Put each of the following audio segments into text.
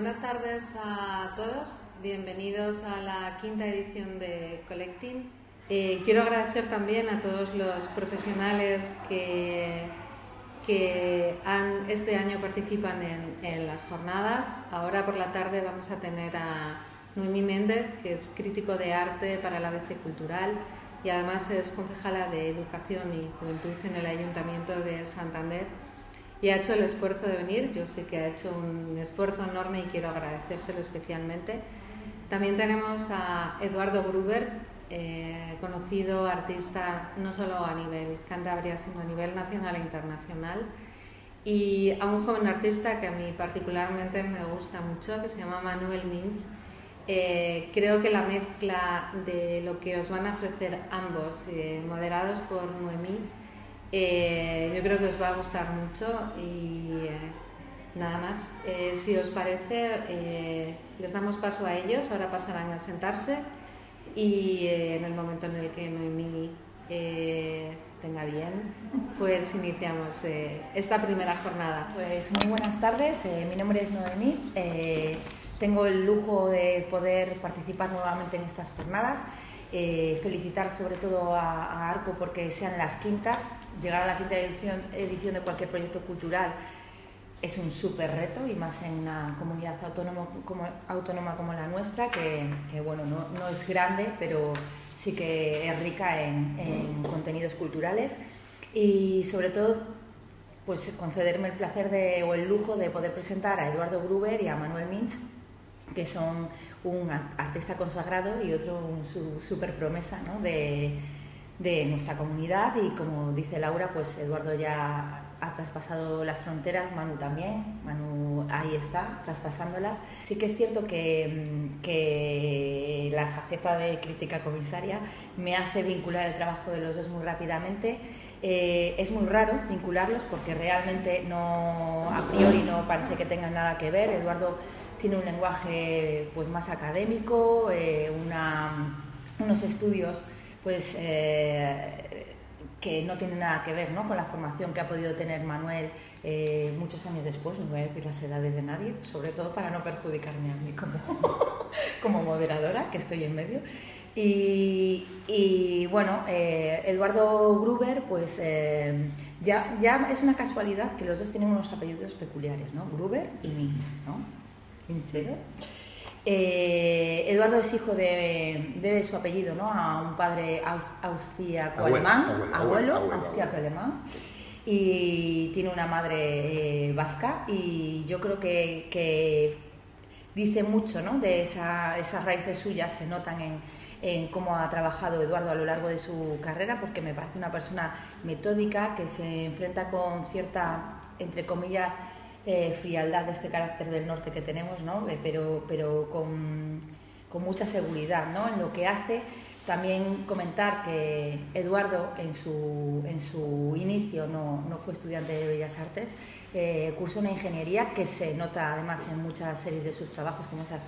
buenas tardes a todos, bienvenidos a la quinta edición de Collecting. Quiero agradecer también a todos los profesionales que este año participan en las jornadas. Ahora por la tarde vamos a tener a Noemí Méndez, que es crítico de arte para la ABC Cultural y además es concejala de Educación y Juventud en el Ayuntamiento de Santander. Y ha hecho el esfuerzo de venir, yo sé que ha hecho un esfuerzo enorme y quiero agradecérselo especialmente. También tenemos a Eduardo Gruber, conocido artista no solo a nivel Cantabria, sino a nivel nacional e internacional, y a un joven artista que a mí particularmente me gusta mucho, que se llama Manuel Minch. Creo que la mezcla de lo que os van a ofrecer ambos, moderados por Noemí, yo creo que os va a gustar mucho y nada más. Si os parece, les damos paso a ellos, ahora pasarán a sentarse y en el momento en el que Noemí tenga bien, pues iniciamos esta primera jornada. Pues muy buenas tardes, mi nombre es Noemí, tengo el lujo de poder participar nuevamente en estas jornadas. Felicitar sobre todo a Arco porque sean las quintas. Llegar a la quinta edición de cualquier proyecto cultural es un súper reto, y más en una comunidad autónoma como la nuestra, que bueno, no es grande, pero sí que es rica en contenidos culturales, y sobre todo pues concederme el placer o el lujo de poder presentar a Eduardo Gruber y a Manuel Minch, que son un artista consagrado y otro su súper promesa, ¿no?, de nuestra comunidad. Y como dice Laura, pues Eduardo ya ha traspasado las fronteras, Manu también, Manu ahí está, traspasándolas. Sí que es cierto que la faceta de crítica comisaria me hace vincular el trabajo de los dos muy rápidamente. Es muy raro vincularlos porque realmente a priori no parece que tengan nada que ver. Eduardo tiene un lenguaje pues más académico, unos estudios pues que no tienen nada que ver, ¿no?, con la formación que ha podido tener Manuel muchos años después. No voy a decir las edades de nadie, sobre todo para no perjudicarme a mí como moderadora, que estoy en medio. Y bueno, Eduardo Gruber, pues ya es una casualidad que los dos tienen unos apellidos peculiares, ¿no? Gruber y Minch, ¿no? Minchero. Eduardo es hijo de su apellido, ¿no?, a un padre austriaco-alemán, abuelo austriaco-alemán, y tiene una madre vasca, y yo creo que dice mucho, ¿no?, de esas raíces suyas se notan en cómo ha trabajado Eduardo a lo largo de su carrera, porque me parece una persona metódica que se enfrenta con cierta, entre comillas, frialdad de este carácter del norte que tenemos, ¿no?, pero con mucha seguridad, ¿no?, en lo que hace. También comentar que Eduardo en su inicio no fue estudiante de Bellas Artes, cursó una ingeniería que se nota además en muchas series de sus trabajos, como esa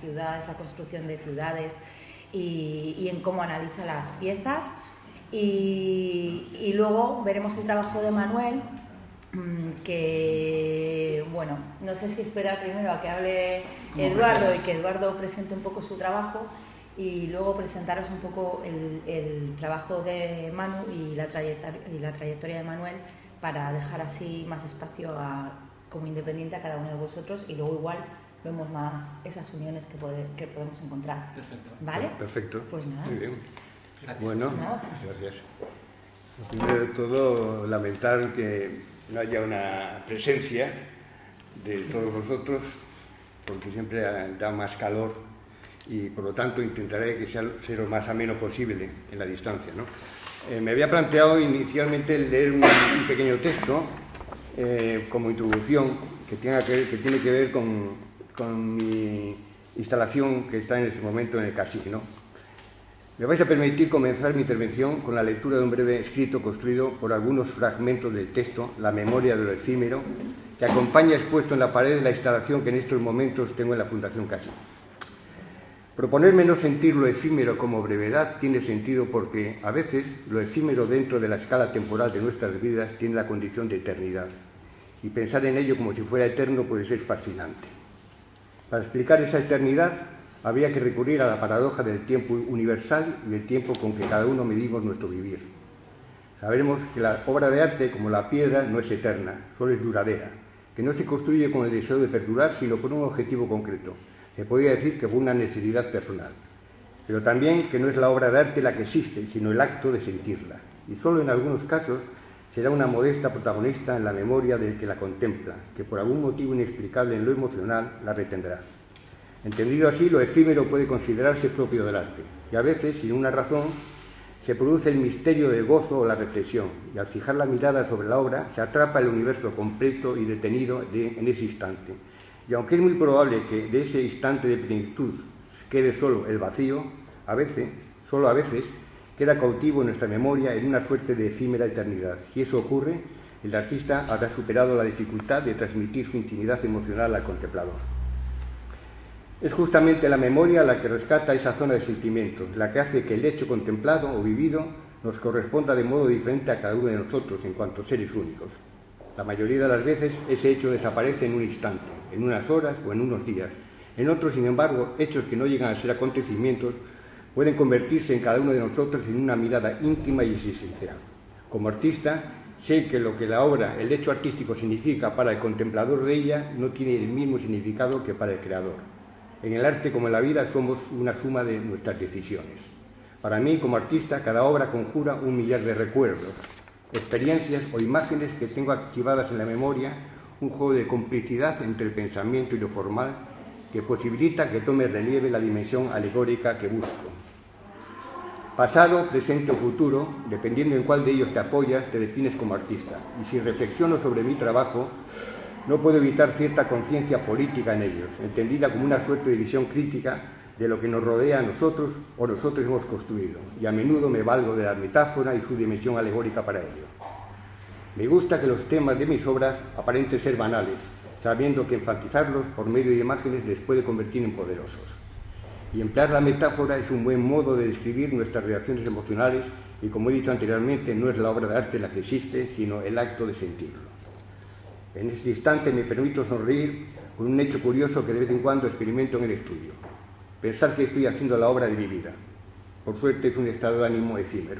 construcción de ciudades y en cómo analiza las piezas. Y luego veremos el trabajo de Manuel, que bueno, no sé si esperar primero a que hable Eduardo y que Eduardo presente un poco su trabajo, y luego presentaros un poco el trabajo de Manu y la trayectoria de Manuel, para dejar así más espacio como independiente a cada uno de vosotros, y luego igual vemos más esas uniones que podemos encontrar. Perfecto. ¿Vale? Perfecto. Pues nada. Muy bien. Gracias. Bueno, Nada. gracias. Primero de todo, lamentar que no haya una presencia de todos vosotros, porque siempre da más calor, y por lo tanto intentaré que sea lo más ameno posible en la distancia, ¿no? Me había planteado inicialmente leer un pequeño texto como introducción que tiene que ver con mi instalación que está en este momento en el CASIC, ¿no? Me vais a permitir comenzar mi intervención con la lectura de un breve escrito construido por algunos fragmentos del texto, La memoria de lo efímero, que acompaña expuesto en la pared de la instalación que en estos momentos tengo en la Fundación CASIC. Proponerme no sentir lo efímero como brevedad tiene sentido porque, a veces, lo efímero dentro de la escala temporal de nuestras vidas tiene la condición de eternidad, y pensar en ello como si fuera eterno puede ser fascinante. Para explicar esa eternidad habría que recurrir a la paradoja del tiempo universal y del tiempo con que cada uno medimos nuestro vivir. Sabremos que la obra de arte, como la piedra, no es eterna, solo es duradera, que no se construye con el deseo de perdurar, sino con un objetivo concreto. Se podría decir que fue una necesidad personal. Pero también que no es la obra de arte la que existe, sino el acto de sentirla. Y solo en algunos casos será una modesta protagonista en la memoria del que la contempla, que por algún motivo inexplicable en lo emocional la retendrá. Entendido así, lo efímero puede considerarse propio del arte, y a veces, sin una razón, se produce el misterio del gozo o la reflexión, y al fijar la mirada sobre la obra, se atrapa el universo completo y detenido en ese instante. Y aunque es muy probable que de ese instante de plenitud quede solo el vacío, a veces, solo a veces, queda cautivo en nuestra memoria en una suerte de efímera eternidad. Si eso ocurre, el artista habrá superado la dificultad de transmitir su intimidad emocional al contemplador. Es justamente la memoria la que rescata esa zona de sentimientos, la que hace que el hecho contemplado o vivido nos corresponda de modo diferente a cada uno de nosotros en cuanto seres únicos. La mayoría de las veces ese hecho desaparece en un instante, en unas horas o en unos días. En otros, sin embargo, hechos que no llegan a ser acontecimientos pueden convertirse en cada uno de nosotros en una mirada íntima y existencial. Como artista, sé que lo que la obra, el hecho artístico significa para el contemplador de ella no tiene el mismo significado que para el creador. En el arte como en la vida somos una suma de nuestras decisiones. Para mí, como artista, cada obra conjura un millar de recuerdos, experiencias o imágenes que tengo activadas en la memoria, un juego de complicidad entre el pensamiento y lo formal que posibilita que tome relieve la dimensión alegórica que busco. Pasado, presente o futuro, dependiendo en cuál de ellos te apoyas, te defines como artista. Y si reflexiono sobre mi trabajo, no puedo evitar cierta conciencia política en ellos, entendida como una suerte de visión crítica de lo que nos rodea a nosotros o nosotros hemos construido, y a menudo me valgo de la metáfora y su dimensión alegórica para ello. Me gusta que los temas de mis obras aparenten ser banales, sabiendo que enfatizarlos por medio de imágenes les puede convertir en poderosos. Y emplear la metáfora es un buen modo de describir nuestras reacciones emocionales y, como he dicho anteriormente, no es la obra de arte la que existe, sino el acto de sentirlo. En este instante me permito sonreír con un hecho curioso que de vez en cuando experimento en el estudio. Pensar que estoy haciendo la obra de mi vida. Por suerte es un estado de ánimo efímero.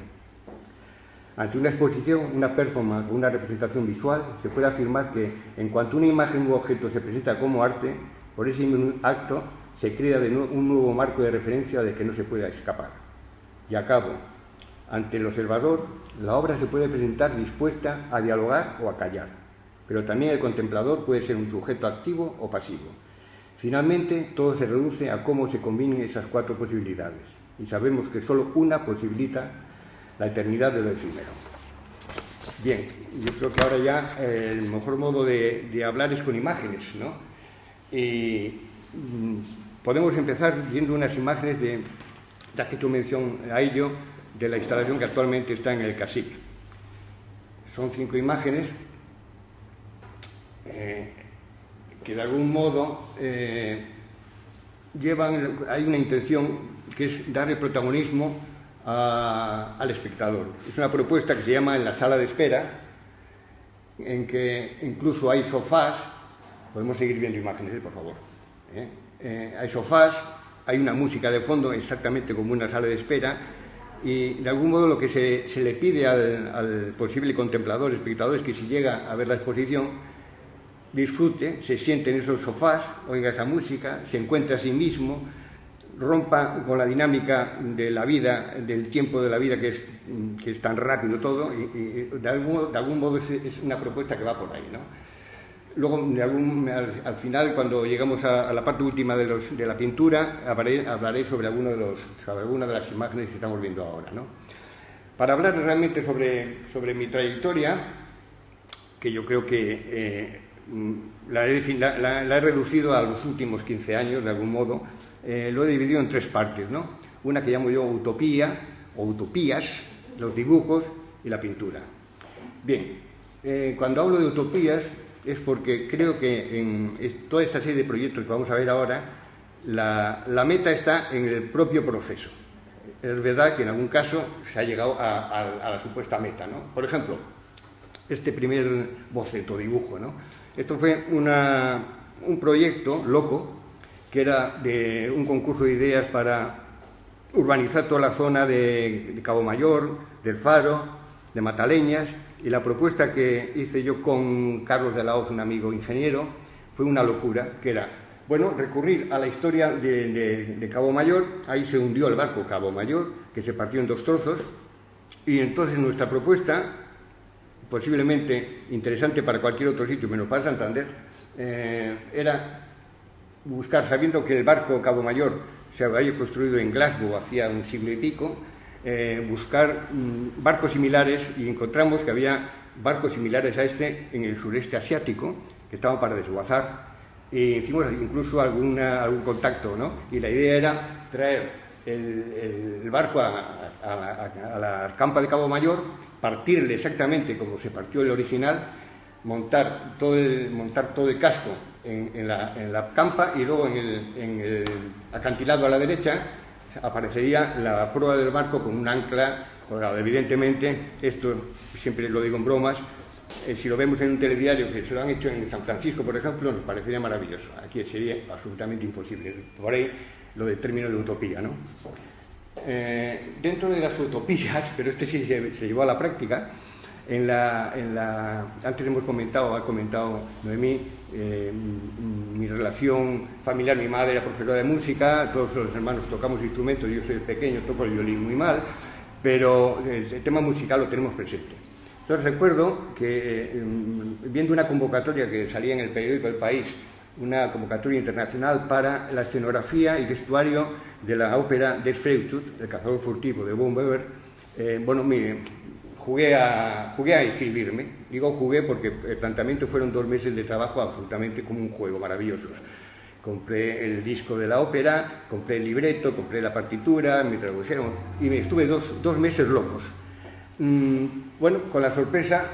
Ante una exposición, una performance o una representación visual, se puede afirmar que en cuanto una imagen u objeto se presenta como arte, por ese mismo acto se crea un nuevo marco de referencia del que no se puede escapar. Y acabo. Ante el observador, la obra se puede presentar dispuesta a dialogar o a callar, pero también el contemplador puede ser un sujeto activo o pasivo. Finalmente, todo se reduce a cómo se combinen esas cuatro posibilidades, y sabemos que solo una posibilita la eternidad de lo efímero. Bien, yo creo que ahora ya el mejor modo de hablar es con imágenes, ¿no? Y podemos empezar viendo unas imágenes ya que tú mencionas a ello, de la instalación que actualmente está en el CSIC. Son 5 imágenes que de algún modo hay una intención que es darle protagonismo al espectador. Es una propuesta que se llama En la sala de espera, en que incluso hay sofás. Podemos seguir viendo imágenes, por favor. Hay sofás, hay una música de fondo, exactamente como una sala de espera, y de algún modo lo que se le pide al posible contemplador, espectador, es que si llega a ver la exposición, disfrute, se siente en esos sofás, oiga esa música, se encuentre a sí mismo, rompa con la dinámica de la vida, del tiempo de la vida que es tan rápido todo, y de algún modo es una propuesta que va por ahí, ¿no? Luego, al final, cuando llegamos a la parte última de la pintura, hablaré sobre alguna de las imágenes que estamos viendo ahora, ¿no? Para hablar realmente sobre mi trayectoria, que yo creo que la he reducido a los últimos 15 años, de algún modo, lo he dividido en 3 partes, ¿no? Una que llamo yo utopía, o utopías, los dibujos y la pintura. Bien, cuando hablo de utopías es porque creo que en toda esta serie de proyectos que vamos a ver ahora, la meta está en el propio proceso. Es verdad que en algún caso se ha llegado a la supuesta meta, ¿no? Por ejemplo, este primer boceto, dibujo, ¿no? Esto fue un proyecto loco que era de un concurso de ideas para urbanizar toda la zona de Cabo Mayor, del Faro, de Mataleñas, y la propuesta que hice yo con Carlos de la Hoz, un amigo ingeniero, fue una locura, que era, bueno, recurrir a la historia de Cabo Mayor. Ahí se hundió el barco Cabo Mayor, que se partió en 2 trozos, y entonces nuestra propuesta, posiblemente interesante para cualquier otro sitio, menos para Santander, era buscar, sabiendo que el barco Cabo Mayor se había construido en Glasgow hacía un siglo y pico, buscar barcos similares, y encontramos que había barcos similares a este en el sureste asiático, que estaban para desguazar, y hicimos incluso algún contacto, ¿no? Y la idea era traer el barco a la campa de Cabo Mayor, partirle exactamente como se partió el original, montar todo el casco en la campa, y luego en el acantilado a la derecha aparecería la proa del barco con un ancla colgado. Evidentemente, esto siempre lo digo en bromas, si lo vemos en un telediario que se lo han hecho en San Francisco, por ejemplo, nos parecería maravilloso. Aquí sería absolutamente imposible. Por ahí lo del término de utopía, ¿no? Dentro de las utopías, pero este sí se llevó a la práctica, antes ha comentado Noemí, mi relación familiar. Mi madre era profesora de música, todos los hermanos tocamos instrumentos, yo soy pequeño, toco el violín muy mal, pero el tema musical lo tenemos presente. Entonces recuerdo que viendo una convocatoria que salía en el periódico El País, una convocatoria internacional para la escenografía y vestuario de la ópera Der Freitod, El cazador furtivo, de Von Weber, jugué a inscribirme. Digo jugué porque el planteamiento fueron 2 meses de trabajo absolutamente como un juego, maravillosos. Compré el disco de la ópera, compré el libreto, compré la partitura, me tradujeron, y me estuve dos meses locos. Bueno, con la sorpresa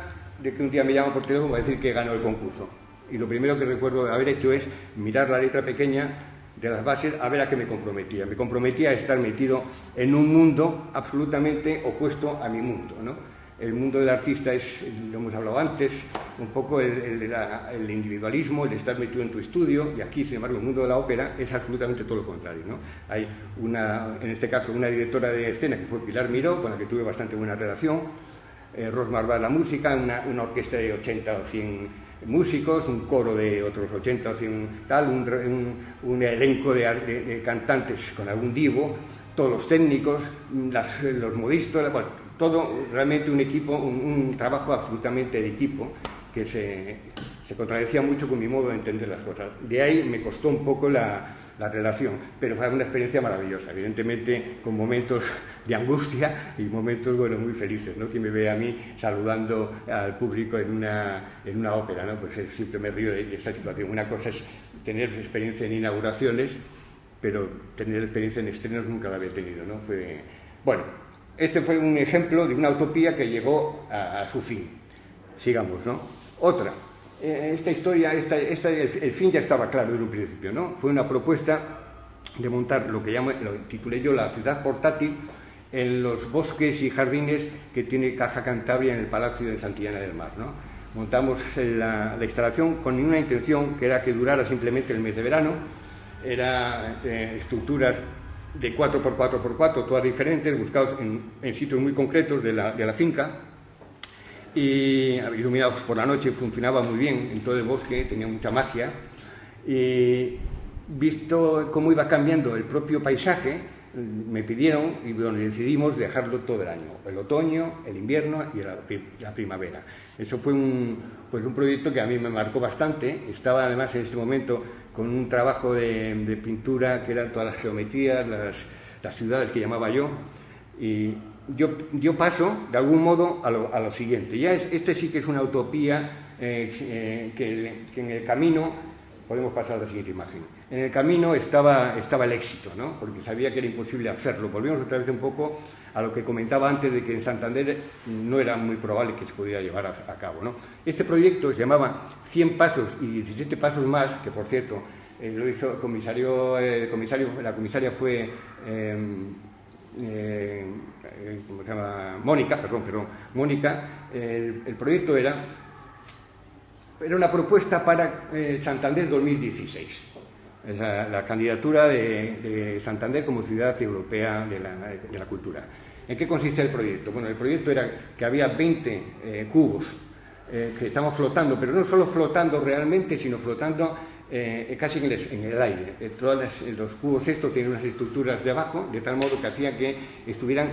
de que un día me llaman por teléfono para decir que ganó el concurso. Y lo primero que recuerdo haber hecho es mirar la letra pequeña de las bases a ver a qué me comprometía. Me comprometía a estar metido en un mundo absolutamente opuesto a mi mundo, ¿no? El mundo del artista es, lo hemos hablado antes, un poco el individualismo, el estar metido en tu estudio, y aquí, sin embargo, el mundo de la ópera es absolutamente todo lo contrario, ¿no? Hay en este caso, una directora de escena que fue Pilar Miró, con la que tuve bastante buena relación, Ros Marvá la música, una orquesta de 80 o 100 músicos, un coro de otros 80 o 100 tal, un elenco de cantantes con algún divo, todos los técnicos, los modistas, bueno, todo realmente un equipo, un trabajo absolutamente de equipo que se contradecía mucho con mi modo de entender las cosas. De ahí me costó un poco la relación, pero fue una experiencia maravillosa, evidentemente con momentos de angustia y momentos, bueno, muy felices, ¿no? Quien me ve a mí saludando al público en una ópera, ¿no? Pues siempre me río de esa situación. Una cosa es tener experiencia en inauguraciones, pero tener experiencia en estrenos nunca la había tenido, ¿no? Bueno, este fue un ejemplo de una utopía que llegó a su fin. Sigamos, ¿no? Otra. Esta historia, el fin ya estaba claro desde un principio, ¿no? Fue una propuesta de montar lo titulé yo la ciudad portátil en los bosques y jardines que tiene Caja Cantabria en el Palacio de Santillana del Mar, ¿no? Montamos la instalación con una intención que era que durara simplemente el mes de verano. Era estructuras de 4x4x4, todas diferentes, buscados en sitios muy concretos de la finca, y iluminados por la noche. Funcionaba muy bien en todo el bosque, tenía mucha magia, y visto cómo iba cambiando el propio paisaje, me pidieron, y bueno, decidimos dejarlo todo el año, el otoño, el invierno y la primavera. Eso fue un proyecto que a mí me marcó bastante. Estaba además en este momento con un trabajo de pintura que eran todas las geometrías, las ciudades que llamaba yo, y yo paso de algún modo a lo siguiente. Ya este sí que es una utopía que en el camino, podemos pasar a la siguiente imagen, en el camino estaba el éxito, ¿no? Porque sabía que era imposible hacerlo. Volvimos otra vez un poco a lo que comentaba antes, de que en Santander no era muy probable que se pudiera llevar a cabo, ¿no? Este proyecto se llamaba 100 pasos y 17 pasos más, que por cierto lo hizo el comisario, la comisaria fue ¿cómo se llama? Mónica. El proyecto era una propuesta para Santander 2016. la candidatura de Santander como ciudad europea de la cultura. ¿En qué consiste el proyecto? Bueno, el proyecto era que había 20 cubos que estaban flotando, pero no solo flotando realmente, sino flotando casi en el aire. Todos los cubos estos tienen unas estructuras de abajo, de tal modo que hacía que estuvieran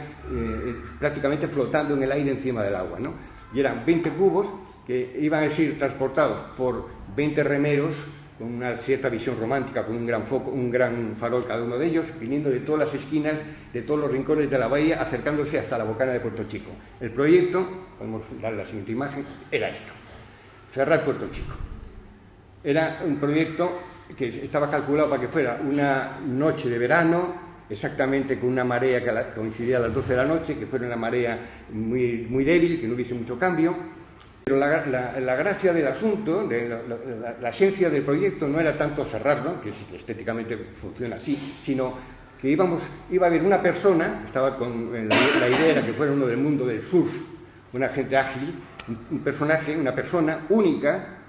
prácticamente flotando en el aire encima del agua, ¿no? Y eran 20 cubos que iban a ser transportados por 20 remeros con una cierta visión romántica, con un gran foco, un gran farol cada uno de ellos, viniendo de todas las esquinas, de todos los rincones de la bahía, acercándose hasta la bocana de Puerto Chico. El proyecto, podemos dar la siguiente imagen, era esto: cerrar Puerto Chico. Era un proyecto que estaba calculado para que fuera una noche de verano, exactamente con una marea que coincidía a las 12 de la noche, que fuera una marea muy, muy débil, que no hubiese mucho cambio. Pero la gracia del asunto, la esencia del proyecto no era tanto cerrarlo, que estéticamente funciona así, sino que iba a haber una persona, estaba con la idea era que fuera uno del mundo del surf, una gente ágil, un personaje, una persona única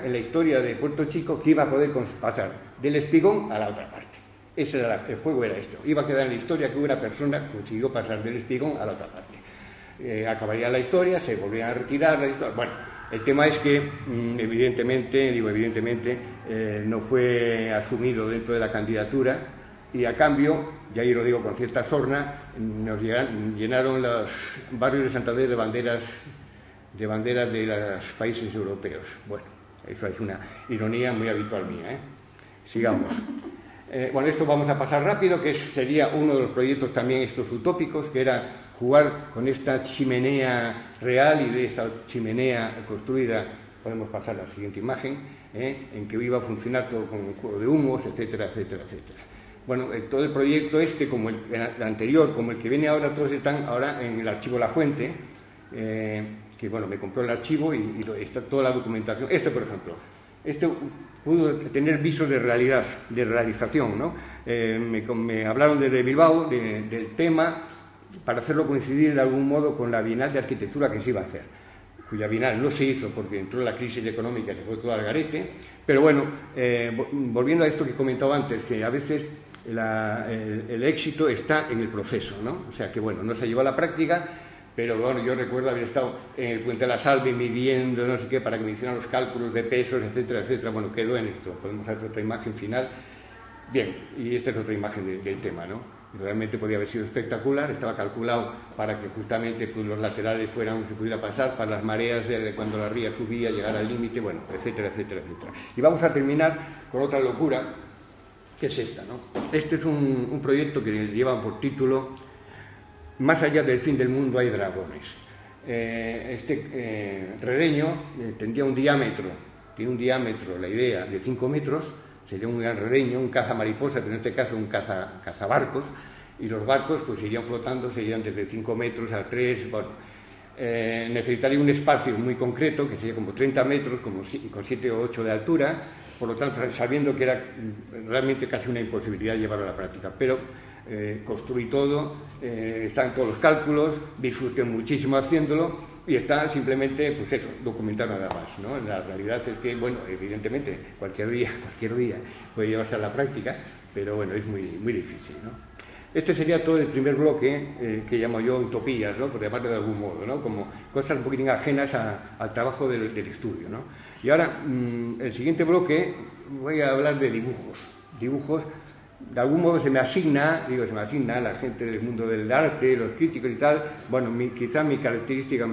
en la historia de Puerto Chico, que iba a poder pasar del Espigón a la otra parte. Ese era el juego era esto. Iba a quedar en la historia que una persona consiguió pasar del Espigón a la otra parte. Acabaría la historia, se volvían a retirar la historia. Bueno, el tema es que evidentemente no fue asumido dentro de la candidatura, y a cambio, ya ahí lo digo con cierta sorna, nos llenaron los barrios de Santander de banderas de los países europeos. Bueno, eso es una ironía muy habitual mía, Sigamos. Bueno, esto vamos a pasar rápido, que sería uno de los proyectos también estos utópicos, que era jugar con esta chimenea real, y de esta chimenea construida, podemos pasar a la siguiente imagen, en que iba a funcionar todo con un juego de humos, etcétera, etcétera, etcétera. Bueno, todo el proyecto como el anterior, como el que viene ahora, todos están ahora en el archivo La Fuente, que bueno, me compró el archivo y está toda la documentación. Por ejemplo, pudo tener visos de realización, ¿no? Me hablaron desde Bilbao del tema, para hacerlo coincidir de algún modo con la Bienal de Arquitectura que se iba a hacer, cuya Bienal no se hizo porque entró la crisis económica y se fue todo al garete. Pero bueno, volviendo a esto que he comentado antes, que a veces el éxito está en el proceso, ¿no? O sea que bueno, no se llevó a la práctica, pero bueno, yo recuerdo haber estado en el Puente de la Salve midiendo no sé qué para que me hicieran los cálculos de pesos, etcétera, etcétera. Bueno, quedó en esto. Podemos hacer otra imagen final. Bien, y esta es otra imagen del tema, ¿no? Realmente podía haber sido espectacular, estaba calculado para que justamente pues, los laterales se pudiera pasar, para las mareas cuando la ría subía, llegar al límite, bueno, etcétera, etcétera, etcétera. Y vamos a terminar con otra locura, que es esta, ¿no? Este es un proyecto que lleva por título Más allá del fin del mundo hay dragones. Redeño tiene un diámetro, la idea, de 5 metros, sería un gran redeño, un cazamariposa, pero en este caso un cazabarcos, y los barcos pues irían flotando, serían desde 5 metros a 3, bueno, necesitaría un espacio muy concreto, que sería como 30 metros, con 7 o 8 de altura, por lo tanto, sabiendo que era realmente casi una imposibilidad llevarlo a la práctica, pero construí todo, están todos los cálculos, disfruté muchísimo haciéndolo, y está simplemente, pues eso, documentar nada más, ¿no? La realidad es que, bueno, evidentemente, cualquier día puede llevarse a la práctica, pero bueno, es muy, muy difícil, ¿no? Este sería todo el primer bloque, que llamo yo utopías, ¿no? Por llamarlo de algún modo, ¿no? Como cosas un poquitín ajenas al trabajo del estudio, ¿no? Y ahora, el siguiente bloque, voy a hablar de dibujos. De algún modo se me asigna a la gente del mundo del arte, los críticos y tal. Bueno, quizás mi característica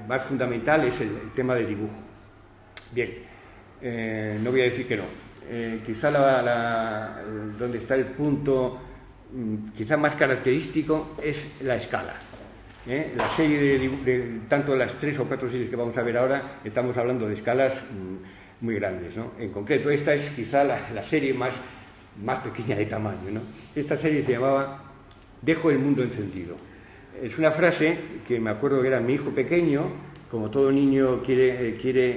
más fundamental es el tema del dibujo. Bien, no voy a decir que no. Quizá donde está el punto quizá más característico es la escala. La serie tanto las 3 o 4 series que vamos a ver ahora, estamos hablando de escalas muy grandes, ¿no? En concreto, esta es quizá la serie más pequeña de tamaño, ¿no? Esta serie se llamaba Dejo el mundo encendido. Es una frase que me acuerdo que era mi hijo pequeño, como todo niño quiere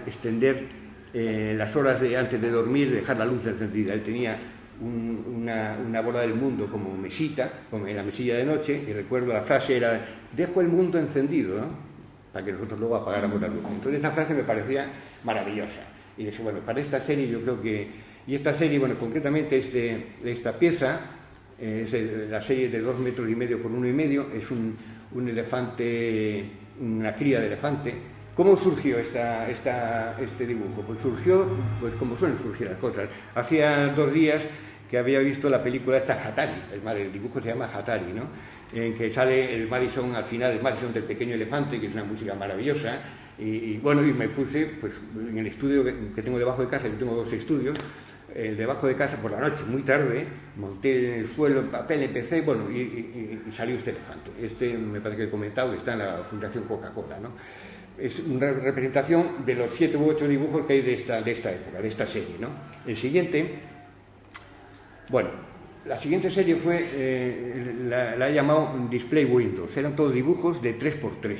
extender las horas antes de dormir, dejar la luz encendida. Él tenía una bola del mundo como mesita, como en la mesilla de noche, y recuerdo la frase era dejo el mundo encendido, ¿no? Para que nosotros luego apagáramos la luz. Entonces esa frase me parecía maravillosa. Y dije, bueno, para esta serie yo creo que Y esta serie, bueno, concretamente esta pieza, es la serie de 2,5 metros por 1,5, es un elefante, una cría de elefante. ¿Cómo surgió este dibujo? Pues surgió, pues como suelen surgir las cosas. Hacía 2 días que había visto la película esta Hatari, el dibujo se llama Hatari, ¿no? En que sale el Madison al final, el Madison del pequeño elefante, que es una música maravillosa. Y bueno, y me puse pues en el estudio que tengo debajo de casa, yo tengo 2 estudios, debajo de casa por la noche, muy tarde, monté en el suelo, en papel, empecé, bueno, y salió este elefante. Este me parece que he comentado que está en la Fundación Coca-Cola, ¿no? Es una representación de los 7 u 8 dibujos que hay de esta época, de esta serie, ¿no? El siguiente, bueno, la siguiente serie fue, la he llamado Display Windows, eran todos dibujos de 3x3.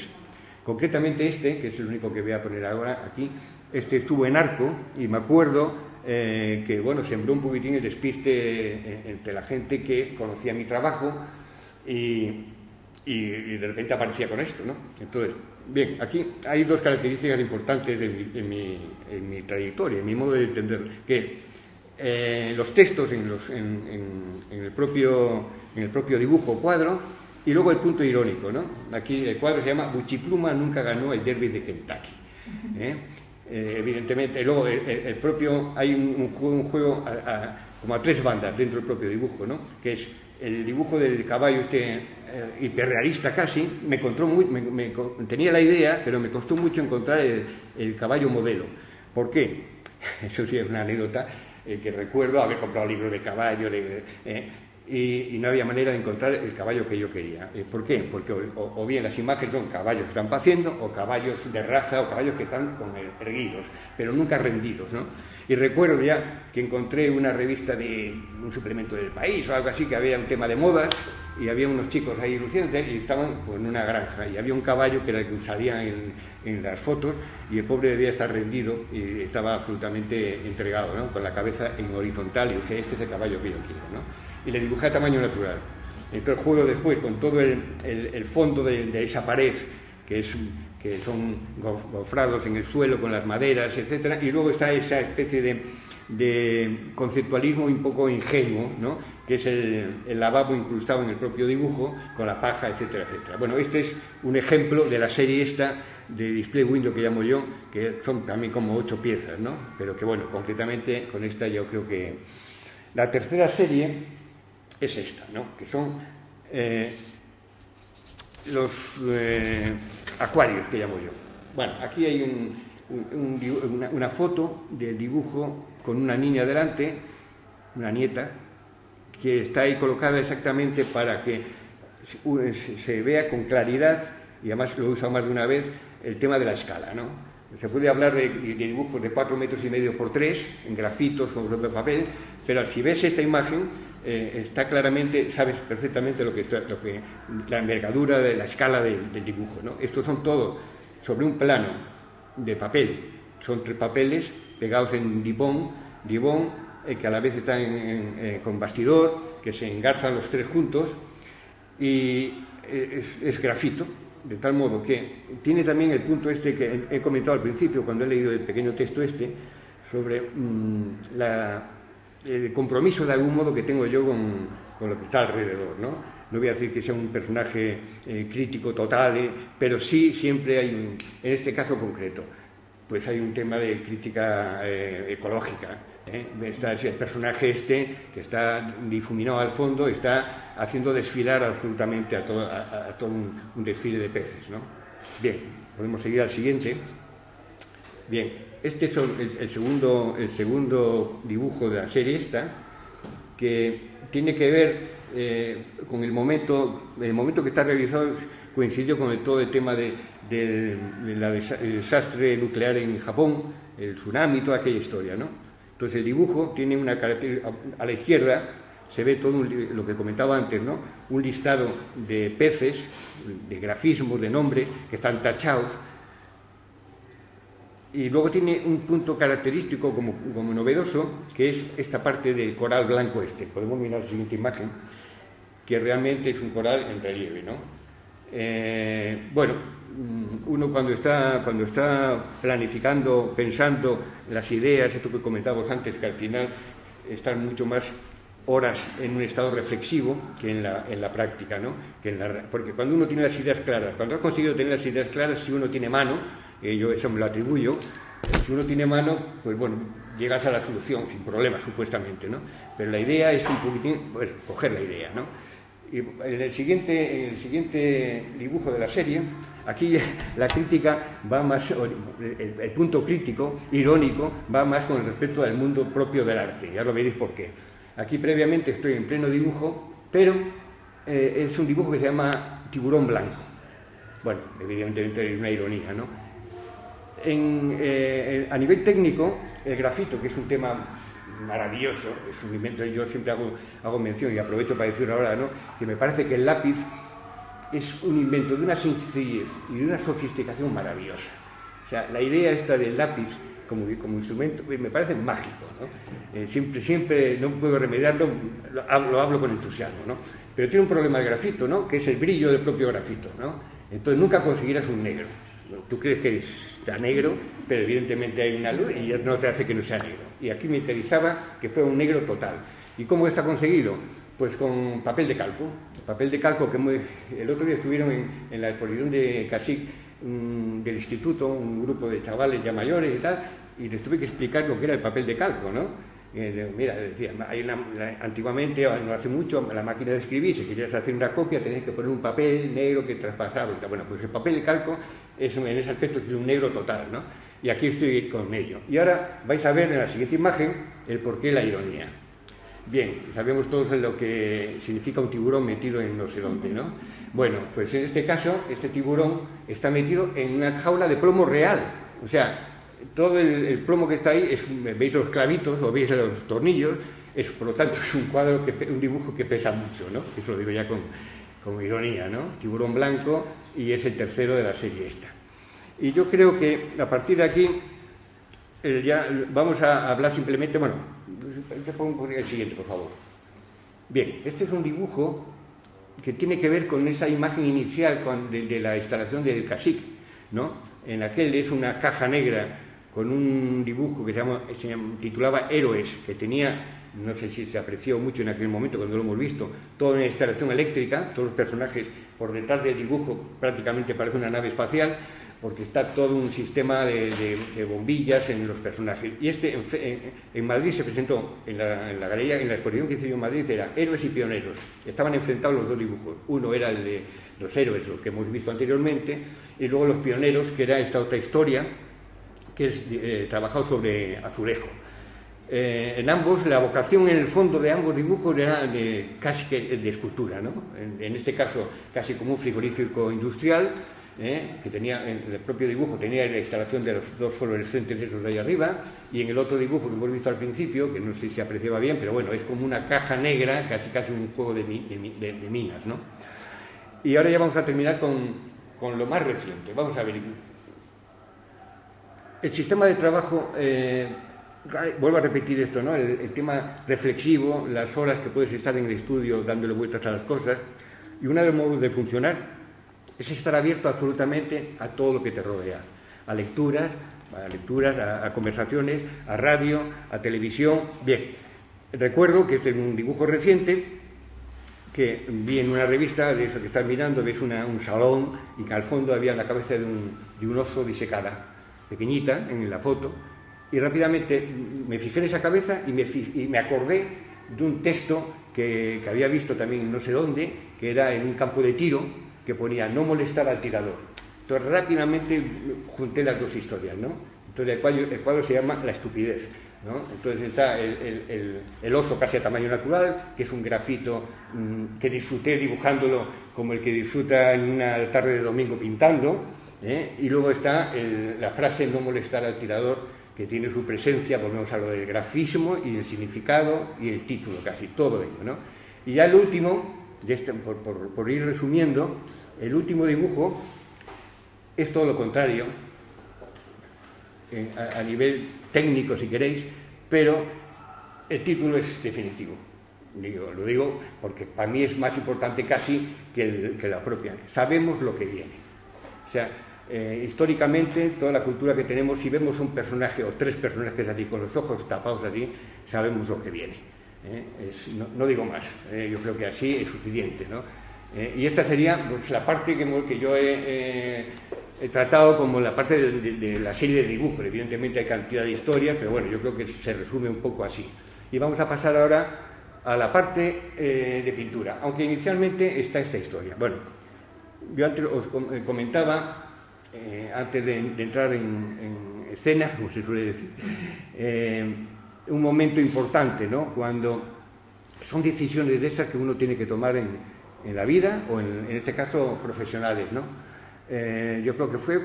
Concretamente que es el único que voy a poner ahora aquí, estuvo en Arco y me acuerdo que, bueno, sembró un poquitín el despiste entre la gente que conocía mi trabajo y de repente aparecía con esto, ¿no? Entonces, bien, aquí hay 2 características importantes en mi trayectoria, en mi modo de entender, que los textos en el propio dibujo o cuadro, y luego el punto irónico, ¿no? Aquí el cuadro se llama Buchipluma nunca ganó el derby de Kentucky. Evidentemente, luego el propio, hay un juego como a 3 bandas dentro del propio dibujo, ¿no? Que es el dibujo del caballo hiperrealista casi. Tenía la idea, pero me costó mucho encontrar el caballo modelo. ¿Por qué? Eso sí es una anécdota que recuerdo haber comprado libros de caballo, y no había manera de encontrar el caballo que yo quería. ¿Por qué? Porque o bien las imágenes son caballos que están paciendo, o caballos de raza, o caballos que están erguidos, pero nunca rendidos, ¿no? Y recuerdo ya que encontré una revista de un suplemento del País o algo así, que había un tema de modas, y había unos chicos ahí lucientes y estaban pues, en una granja, y había un caballo que era el que salía en las fotos, y el pobre debía estar rendido y estaba absolutamente entregado, ¿no? Con la cabeza en horizontal, y dije, este es el caballo que yo quiero, ¿no? Y le dibujé a tamaño natural. Entonces juego después con todo el fondo de esa pared, que son gofrados en el suelo con las maderas, etcétera, y luego está esa especie de conceptualismo un poco ingenuo, ¿no? Que es el lavabo incrustado en el propio dibujo, con la paja, etcétera, etcétera. Bueno, este es un ejemplo de la serie esta de Display Window que llamo yo, que son también como 8 piezas, ¿no? Pero que bueno, concretamente con esta yo creo que... La tercera serie es esta, ¿no? Que son los acuarios que llamo yo. Bueno, aquí hay una foto del dibujo con una niña delante, una nieta, que está ahí colocada exactamente para que se vea con claridad, y además lo he usado más de una vez, el tema de la escala, ¿no? Se puede hablar de dibujos de 4,5 metros por 3, en grafitos con papel, pero si ves esta imagen, está claramente, sabes perfectamente la envergadura de la escala del dibujo, ¿no? Estos son todos sobre un plano de papel, son 3 papeles pegados en dibón, que a la vez están con bastidor, que se engarzan los 3 juntos, y es grafito, de tal modo que tiene también el punto que he comentado al principio cuando he leído el pequeño texto sobre el compromiso de algún modo que tengo yo con lo que está alrededor, ¿no? No voy a decir que sea un personaje crítico total, pero sí siempre hay, en este caso concreto, pues hay un tema de crítica ecológica. Está el personaje que está difuminado al fondo, está haciendo desfilar absolutamente a todo un desfile de peces, ¿no? Bien, podemos seguir al siguiente. Bien, este es el segundo dibujo de la serie que tiene que ver con el momento que está realizado, coincidió con todo el tema del desastre nuclear en Japón, el tsunami, toda aquella historia, ¿no? Entonces el dibujo tiene una característica, a la izquierda se ve todo lo que comentaba antes, ¿no? Un listado de peces, de grafismos, de nombre, que están tachados, y luego tiene un punto característico como novedoso, que es esta parte del coral blanco Podemos mirar la siguiente imagen, que realmente es un coral en relieve, ¿no? Bueno, uno cuando está planificando, pensando las ideas, esto que comentábamos antes, que al final están mucho más horas en un estado reflexivo que en la práctica, ¿no? Porque cuando uno tiene las ideas claras, cuando has conseguido tener las ideas claras, si uno tiene mano, yo eso me lo atribuyo, si uno tiene mano, pues bueno, llegas a la solución sin problemas, supuestamente, ¿no? Pero la idea es un poquitín, bueno, coger la idea, ¿no? Y en el siguiente dibujo de la serie, aquí la crítica va más, el punto crítico, irónico, va más con respecto al mundo propio del arte, ya lo veréis por qué. Aquí previamente estoy en pleno dibujo, pero es un dibujo que se llama Tiburón Blanco. Bueno, evidentemente es una ironía, ¿no? A nivel técnico, el grafito, que es un tema maravilloso, es un invento, yo siempre hago mención y aprovecho para decirlo ahora, ¿no? Que me parece que el lápiz es un invento de una sencillez y de una sofisticación maravillosa. O sea, la idea esta del lápiz como instrumento me parece mágico, ¿no? Siempre no puedo remediarlo, lo hablo con entusiasmo, ¿no? Pero tiene un problema el grafito, ¿no? Que es el brillo del propio grafito, ¿no? Entonces nunca conseguirás un negro. Tú crees que está negro, pero evidentemente hay una luz y ya no te hace que no sea negro. Y aquí me interesaba que fuera un negro total. ¿Y cómo está conseguido? Pues con papel de calco. Papel de calco que el otro día estuvieron en la exposición de Casic del instituto, un grupo de chavales ya mayores y tal, y les tuve que explicar lo que era el papel de calco, ¿no? Mira, decía, antiguamente, no hace mucho, la máquina de escribir, si querías hacer una copia tenías que poner un papel negro que traspasaba. Bueno, pues el papel de calco es en ese aspecto un negro total, ¿no? Y aquí estoy con ello. Y ahora vais a ver en la siguiente imagen el porqué la ironía. Bien, sabemos todos lo que significa un tiburón metido en no sé dónde, ¿no? Bueno, pues en este caso, este tiburón está metido en una jaula de plomo real. O sea, todo el plomo que está ahí, veis los clavitos o veis los tornillos, por lo tanto es un dibujo que pesa mucho, ¿no? Eso lo digo ya con ironía, ¿no? Tiburón blanco, y es el tercero de la serie esta. Y yo creo que a partir de aquí ya vamos a hablar simplemente, bueno, te pongo el siguiente, por favor. Bien, este es un dibujo que tiene que ver con esa imagen inicial de la instalación del Casic, ¿no? En aquel es una caja negra con un dibujo que se titulaba Héroes, que tenía, no sé si se apreció mucho en aquel momento cuando lo hemos visto, toda una instalación eléctrica, todos los personajes por detrás del dibujo prácticamente parece una nave espacial, porque está todo un sistema de bombillas en los personajes. Y en Madrid se presentó, en la galería, en la exposición que hice yo en Madrid, era Héroes y Pioneros. Estaban enfrentados los dos dibujos. Uno era el de los héroes, los que hemos visto anteriormente, y luego los pioneros, que era esta otra historia, que es trabajado sobre azulejo. En ambos, la vocación en el fondo de ambos dibujos era casi que de escultura, ¿no? En este caso, casi como un frigorífico industrial, que tenía, en el propio dibujo tenía la instalación de los dos fluorescentes esos de ahí arriba, y en el otro dibujo que hemos visto al principio, que no sé si se apreciaba bien, pero bueno, es como una caja negra, casi un juego de minas, ¿no? Y ahora ya vamos a terminar con lo más reciente. Vamos a ver. El sistema de trabajo, vuelvo a repetir esto, ¿no? El tema reflexivo, las horas que puedes estar en el estudio dándole vueltas a las cosas, y uno de los modos de funcionar es estar abierto absolutamente a todo lo que te rodea, a lecturas, a conversaciones, a radio, a televisión. Bien, recuerdo que este es un dibujo reciente que vi en una revista de eso que estás mirando, ves un salón y que al fondo había la cabeza de un oso disecada, pequeñita en la foto, y rápidamente me fijé en esa cabeza y me acordé de un texto que había visto también no sé dónde, que era en un campo de tiro, que ponía no molestar al tirador. Entonces rápidamente junté las dos historias, ¿no? Entonces el cuadro se llama La estupidez, ¿no? Entonces está el oso casi a tamaño natural, que es un grafito que disfruté dibujándolo como el que disfruta en una tarde de domingo pintando, y luego está la frase no molestar al tirador, que tiene su presencia, volvemos a lo del grafismo y el significado y el título, casi todo ello, ¿no? Y ya el último, por ir resumiendo, el último dibujo es todo lo contrario, a nivel técnico si queréis, pero el título es definitivo. Lo digo porque para mí es más importante casi que la propia. Sabemos lo que viene. O sea, históricamente, toda la cultura que tenemos, si vemos un personaje o tres personajes así, con los ojos tapados así, sabemos lo que viene. No digo más, yo creo que así es suficiente, ¿no? Y esta sería pues, la parte que yo he tratado como la parte de la serie de dibujos. Evidentemente hay cantidad de historias, pero bueno, yo creo que se resume un poco así. Y vamos a pasar ahora a la parte de pintura, aunque inicialmente está esta historia. Bueno, yo antes os comentaba, antes de entrar en escena, como se suele decir, un momento importante, ¿no? Cuando son decisiones de esas que uno tiene que tomar en la vida, o en este caso profesionales, ¿no? Yo creo que fue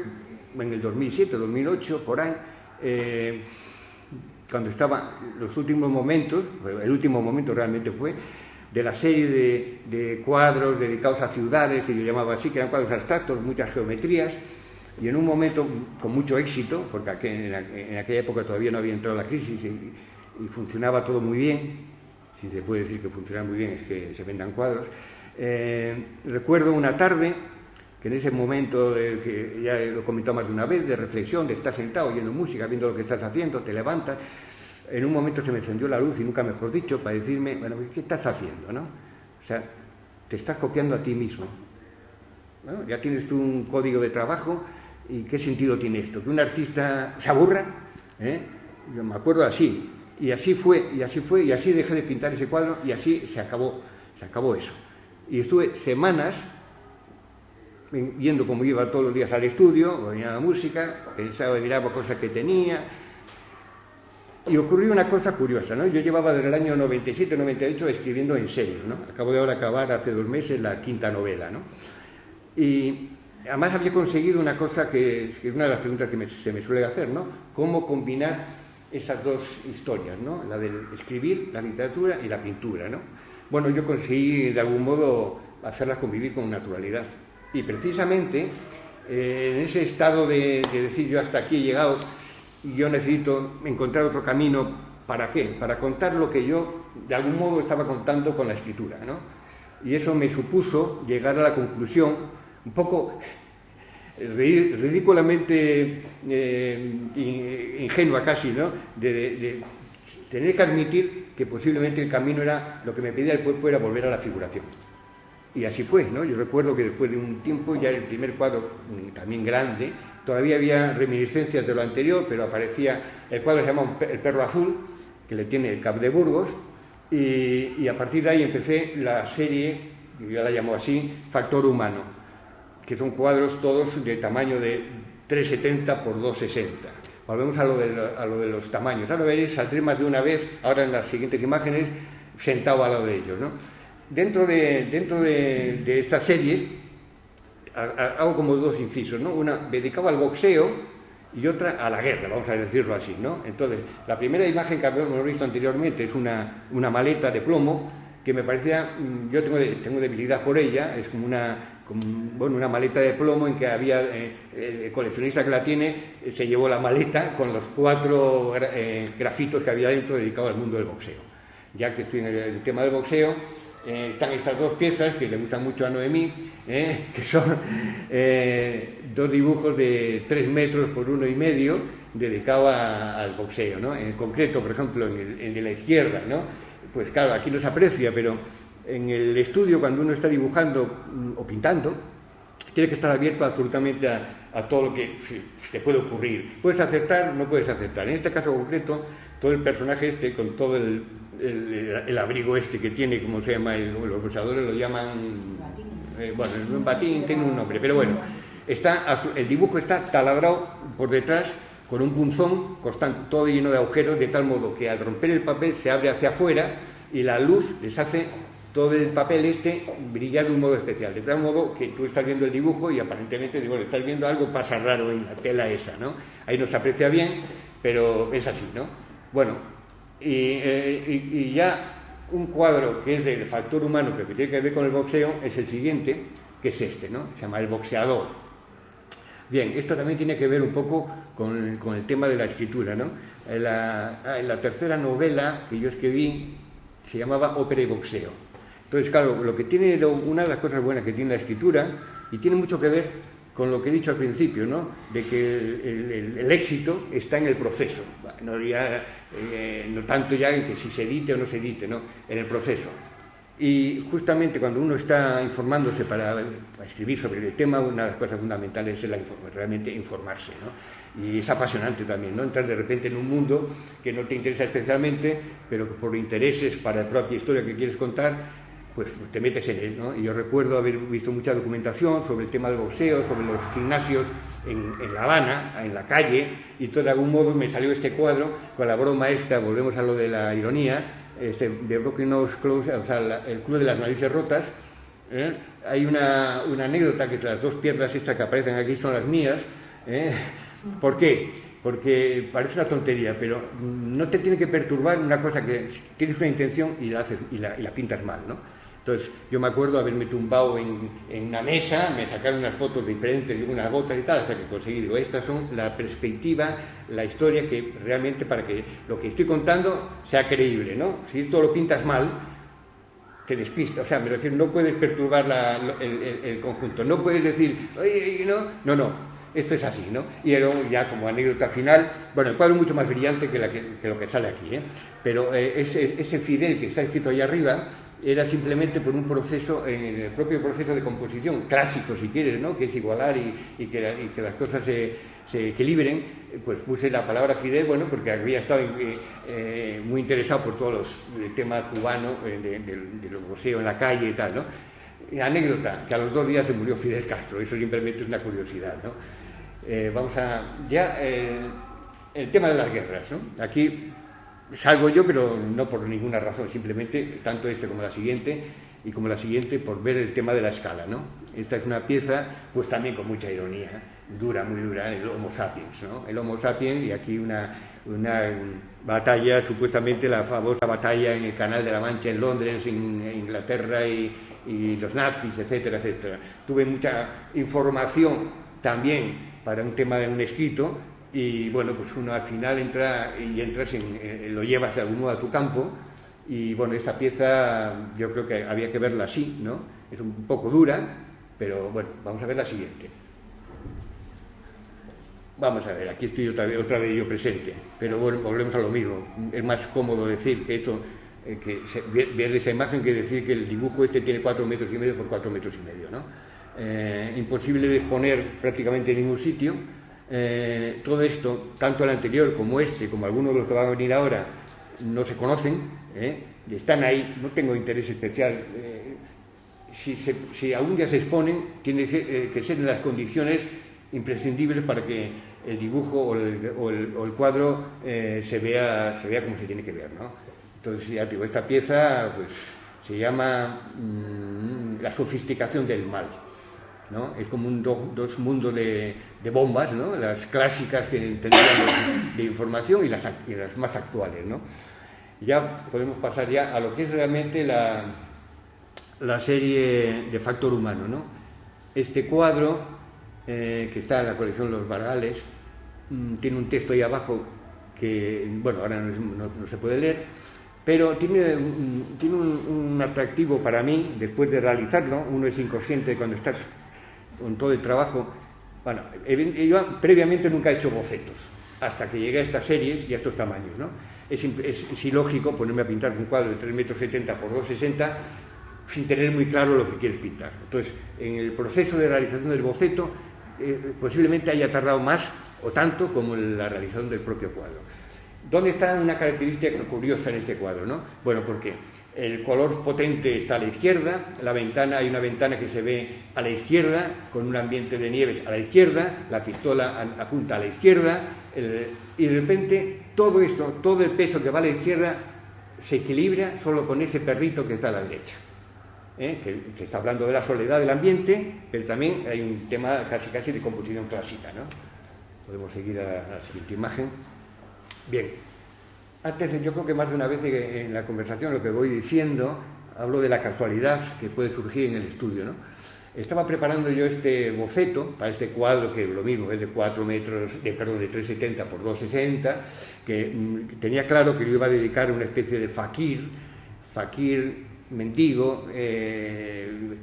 en el 2007, 2008, por ahí, cuando estaba los últimos momentos, el último momento realmente fue, de la serie de cuadros dedicados a ciudades, que yo llamaba así, que eran cuadros abstractos, muchas geometrías, y en un momento con mucho éxito, porque en aquella época todavía no había entrado la crisis y funcionaba todo muy bien, si se puede decir que funcionaba muy bien es que se vendan cuadros. Recuerdo una tarde, que en ese momento, que ya lo he comentado más de una vez, de reflexión, de estar sentado oyendo música, viendo lo que estás haciendo, te levantas, en un momento se me encendió la luz, y nunca mejor dicho, para decirme, bueno, ¿qué estás haciendo, no? O sea, te estás copiando a ti mismo, ¿no? Ya tienes tú un código de trabajo, ¿y qué sentido tiene esto? ¿Que un artista se aburra? Yo me acuerdo así, y así fue, y así dejé de pintar ese cuadro, y así se acabó eso. Y estuve semanas viendo cómo iba todos los días al estudio, oía la música, pensaba, miraba cosas que tenía, y ocurrió una cosa curiosa, ¿no? Yo llevaba desde el año 97-98 escribiendo en serio, ¿no? Acabo de ahora acabar hace 2 meses la 5ª novela, ¿no? Y además había conseguido una cosa que es una de las preguntas que se me suele hacer, ¿no? ¿Cómo combinar esas dos historias, ¿no? La del escribir, la literatura y la pintura, ¿no? Bueno, yo conseguí de algún modo hacerlas convivir con naturalidad. Y precisamente en ese estado de decir yo hasta aquí he llegado y yo necesito encontrar otro camino, ¿para qué? Para contar lo que yo de algún modo estaba contando con la escritura, ¿no? Y eso me supuso llegar a la conclusión, un poco ridículamente ingenua casi, ¿no? De tener que admitir que posiblemente el camino era, lo que me pedía el cuerpo era volver a la figuración. Y así fue, ¿no? Yo recuerdo que después de un tiempo, ya el primer cuadro, también grande, todavía había reminiscencias de lo anterior, pero aparecía, el cuadro se llama El perro azul, que le tiene el Cap de Burgos, y a partir de ahí empecé la serie, que yo la llamo así, Factor Humano, que son cuadros todos de tamaño de 3,70 por 2,60. Volvemos a lo de los tamaños. Ahora veréis, saldré más de una vez, ahora en las siguientes imágenes, sentado al lado de ellos, ¿no? Dentro de estas series hago como 2 incisos, ¿no? Una dedicada al boxeo y otra a la guerra, vamos a decirlo así, ¿no? Entonces, la primera imagen que hemos visto anteriormente es una maleta de plomo que me parecía, yo tengo debilidad por ella, es como una maleta de plomo en que había, el coleccionista que la tiene se llevó la maleta con los 4 grafitos que había dentro dedicados al mundo del boxeo. Ya que estoy en el tema del boxeo, están estas 2 piezas que le gustan mucho a Noemí, que son 2 dibujos de 3 metros por 1,5 dedicados al boxeo, ¿no? En concreto, por ejemplo, en el de la izquierda, ¿no? Pues claro, aquí no se aprecia, pero en el estudio, cuando uno está dibujando o pintando, tiene que estar abierto absolutamente a todo lo que te puede ocurrir. Puedes acertar, no puedes acertar. En este caso concreto, todo el personaje con todo el abrigo que tiene, como se llama, los boxeadores lo llaman, bueno, el batín tiene un nombre, pero bueno, el dibujo está taladrado por detrás con un punzón, todo lleno de agujeros, de tal modo que al romper el papel se abre hacia afuera y la luz les hace todo el papel brillar de un modo especial, de tal modo que tú estás viendo el dibujo y aparentemente, digo, estás viendo algo, pasa raro en la tela esa, ¿no? Ahí no se aprecia bien, pero es así, ¿no? Bueno, y ya un cuadro que es del factor humano, pero que tiene que ver con el boxeo, es el siguiente, que es este, ¿no? Se llama El boxeador. Bien, esto también tiene que ver un poco con el tema de la escritura, ¿no? La tercera novela que yo escribí se llamaba Ópera y boxeo. Entonces, claro, lo que tiene, una de las cosas buenas que tiene la escritura, y tiene mucho que ver con lo que he dicho al principio, ¿no? De que el éxito está en el proceso, no tanto ya en que si se edite o no se edite, ¿no? En el proceso. Y justamente cuando uno está informándose para escribir sobre el tema, una de las cosas fundamentales es realmente informarse, ¿no? Y es apasionante también, ¿no? Entrar de repente en un mundo que no te interesa especialmente, pero que por intereses para la propia historia que quieres contar, pues te metes en él, ¿no? Y yo recuerdo haber visto mucha documentación sobre el tema del boxeo, sobre los gimnasios en La Habana, en la calle, y de algún modo me salió este cuadro con la broma esta, volvemos a lo de la ironía, de Broken Nose Club, o sea, el club de las narices rotas. Hay una anécdota que las dos piernas estas que aparecen aquí son las mías. ¿Por qué? Porque parece una tontería, pero no te tiene que perturbar una cosa que tienes una intención y la pintas mal, ¿no? Entonces, yo me acuerdo haberme tumbado en una mesa, me sacaron unas fotos diferentes de unas gotas y tal, hasta que conseguí, digo, estas son la perspectiva, la historia que realmente para que lo que estoy contando sea creíble, ¿no? Si esto lo pintas mal, te despista, o sea, me refiero, no puedes perturbar el conjunto, no puedes decir, oye, no. Esto es así, ¿no? Y luego ya como anécdota final, bueno, el cuadro es mucho más brillante que lo que sale aquí, ¿eh? Pero ese Fidel que está escrito ahí arriba era simplemente por un proceso, en el propio proceso de composición, clásico si quieres, ¿no? Que es igualar y que las cosas se equilibren, pues puse la palabra Fidel, bueno, porque había estado muy interesado por todos el tema cubano, de los boxeos en la calle y tal, ¿no? Anécdota, que a los 2 días se murió Fidel Castro, eso simplemente es una curiosidad, ¿no? Vamos a... Ya, el tema de las guerras, ¿no? Aquí salgo yo, pero no por ninguna razón, simplemente, tanto este como la siguiente, y como la siguiente, por ver el tema de la escala, ¿no? Esta es una pieza, pues también con mucha ironía, dura, muy dura, el Homo sapiens, ¿no? El Homo sapiens, y aquí una batalla, supuestamente la famosa batalla en el Canal de la Mancha en Londres, en Inglaterra y los nazis, etcétera, etcétera. Tuve mucha información también para un tema de un escrito, y bueno, pues uno al final lo llevas de algún modo a tu campo, y bueno, esta pieza yo creo que había que verla así, ¿no? Es un poco dura, pero bueno, vamos a ver la siguiente. Vamos a ver, aquí estoy otra vez yo presente, pero bueno, volvemos a lo mismo. Es más cómodo decir que esto, ver esa imagen que decir que el dibujo este tiene 4,5 metros por 4,5 metros, ¿no? Imposible de exponer prácticamente en ningún sitio. Todo esto, tanto el anterior como este, como algunos de los que van a venir ahora, no se conocen, están ahí, no tengo interés especial. Si algún día se exponen, tiene que ser en las condiciones imprescindibles para que el dibujo o el cuadro se vea como se tiene que ver, ¿no? Entonces, ya digo, esta pieza pues se llama La sofisticación del mal, ¿no? Es como dos mundos de bombas, ¿no? Las clásicas que tendríamos de información y las más actuales, ¿no? Ya podemos pasar ya a lo que es realmente la serie de Factor Humano, ¿no? Este cuadro, que está en la colección Los Vargales, tiene un texto ahí abajo que, bueno, ahora no se puede leer, pero tiene un atractivo para mí después de realizarlo. Uno es inconsciente cuando estás con todo el trabajo. Bueno, yo previamente nunca he hecho bocetos, hasta que llegué a estas series y a estos tamaños, ¿no? Es ilógico ponerme a pintar un cuadro de 3,70 metros por 2,60 sin tener muy claro lo que quieres pintar. Entonces, en el proceso de realización del boceto, posiblemente haya tardado más o tanto como en la realización del propio cuadro. ¿Dónde está una característica curiosa en este cuadro, ¿no? Bueno, porque el color potente está a la izquierda, hay una ventana que se ve a la izquierda, con un ambiente de nieves a la izquierda, la pistola apunta a la izquierda, y de repente todo esto, todo el peso que va a la izquierda, se equilibra solo con ese perrito que está a la derecha. Que se está hablando de la soledad del ambiente, pero también hay un tema casi de composición clásica, ¿no? Podemos seguir a la siguiente imagen. Bien, antes yo creo que más de una vez en la conversación lo que voy diciendo, hablo de la casualidad que puede surgir en el estudio, ¿no? Estaba preparando yo este boceto para este cuadro, que lo mismo es de 3,70 por 2,60, que tenía claro que yo iba a dedicar una especie de fakir mendigo,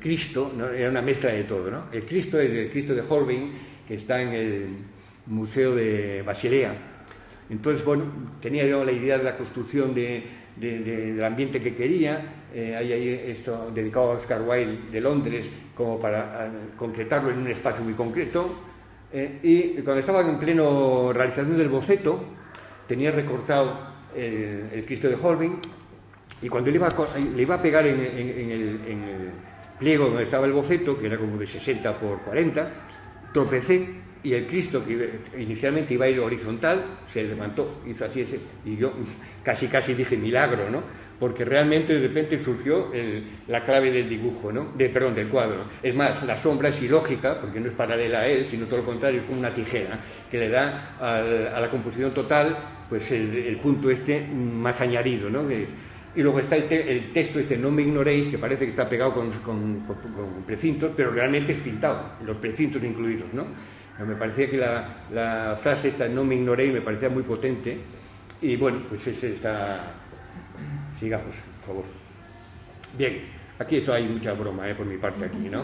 Cristo, ¿no? Era una mezcla de todo, ¿no? El Cristo es el Cristo de Holbein, que está en el Museo de Basilea. Entonces, bueno, tenía yo la idea de la construcción del ambiente que quería. Hay ahí esto dedicado a Oscar Wilde de Londres, como para concretarlo en un espacio muy concreto. Y cuando estaba en pleno realización del boceto, tenía recortado el Cristo de Holbein, y cuando le iba a pegar en el pliego donde estaba el boceto, que era como de 60 por 40, tropecé, y el Cristo, que inicialmente iba a ir horizontal, se levantó, hizo así ese, y yo casi dije milagro, ¿no? Porque realmente de repente surgió la clave del dibujo, ¿no? Del cuadro. Es más, la sombra es ilógica, porque no es paralela a él, sino todo lo contrario, es como una tijera, que le da a la composición total pues el punto más añadido, ¿no? Y luego está el texto no me ignoréis, que parece que está pegado con precintos, pero realmente es pintado, los precintos incluidos, ¿no? Me parecía que la frase esta, no me ignoréis, me parecía muy potente. Y bueno, pues ese está... Sigamos, por favor. Bien, aquí hay mucha broma, por mi parte aquí, ¿no?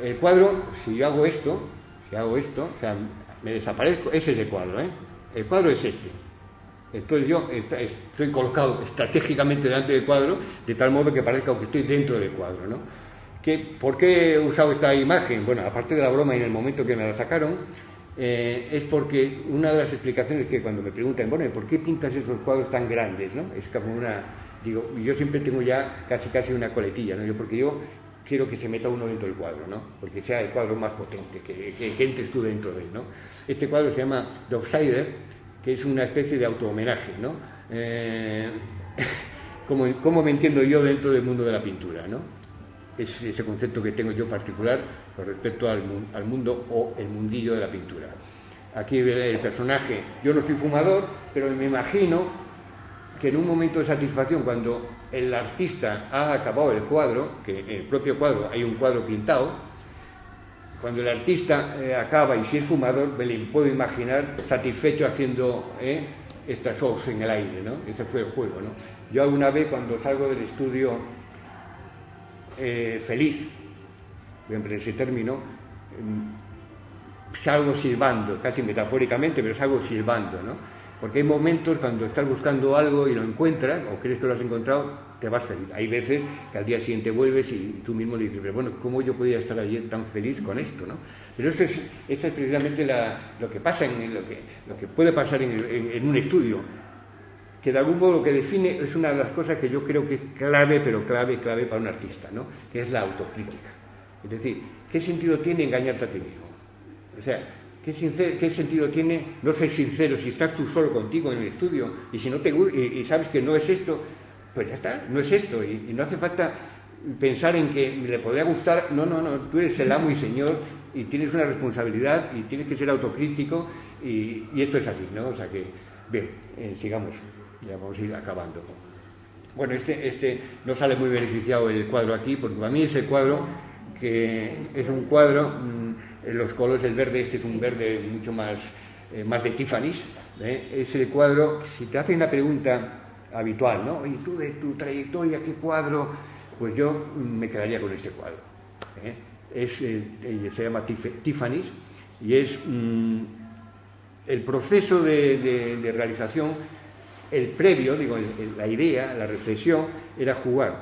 El cuadro, si yo hago esto, o sea, me desaparezco, ese es el cuadro, ¿eh? El cuadro es este. Entonces yo estoy colocado estratégicamente delante del cuadro, de tal modo que parezca que estoy dentro del cuadro, ¿no? ¿Por qué he usado esta imagen? Bueno, aparte de la broma y en el momento que me la sacaron, es porque una de las explicaciones que cuando me preguntan, bueno, ¿por qué pintas esos cuadros tan grandes, ¿no? Es como digo, yo siempre tengo ya casi una coletilla, ¿no? Porque yo quiero que se meta uno dentro del cuadro, ¿no? Porque sea el cuadro más potente, que entres tú dentro de él, ¿no? Este cuadro se llama The Outsider, que es una especie de autohomenaje, ¿no? ¿Cómo me entiendo yo dentro del mundo de la pintura, ¿no? Es ese concepto que tengo yo particular con respecto al mundo o el mundillo de la pintura. Aquí el personaje, yo no soy fumador, pero me imagino que en un momento de satisfacción, cuando el artista ha acabado el cuadro, que en el propio cuadro hay un cuadro pintado, cuando el artista acaba, y si es fumador, me le puedo imaginar satisfecho haciendo estas hojas en el aire, ¿no? Ese fue el juego, ¿no? Yo alguna vez, cuando salgo del estudio feliz, siempre ese término, salgo silbando, casi metafóricamente, pero salgo silbando, ¿no? Porque hay momentos cuando estás buscando algo y lo encuentras, o crees que lo has encontrado, te vas feliz. Hay veces que al día siguiente vuelves y tú mismo le dices, pero bueno, ¿cómo yo podía estar ayer tan feliz con esto, ¿no? Pero esto es precisamente lo que pasa, lo que puede pasar en un estudio, que de algún modo lo que define es una de las cosas que yo creo que es clave, pero clave para un artista, ¿no? Que es la autocrítica. Es decir, ¿qué sentido tiene engañarte a ti mismo? O sea, ¿qué sentido tiene no ser sincero si estás tú solo contigo en el estudio y si no y sabes que no es esto? Pues ya está, no es esto, y no hace falta pensar en que le podría gustar. No, tú eres el amo y señor y tienes una responsabilidad y tienes que ser autocrítico, y esto es así, ¿no? O sea que, bien, sigamos. Ya vamos a ir acabando. Bueno, este no sale muy beneficiado el cuadro aquí, porque para mí es el cuadro que es un cuadro, los colores, el verde este es un verde mucho más de Tiffany's, es el cuadro, si te hacen la pregunta habitual, ¿no? ¿Y tú de tu trayectoria qué cuadro? Pues yo me quedaría con este cuadro. Se llama Tiffany's y es el proceso de realización. El previo, la idea, la reflexión, era jugar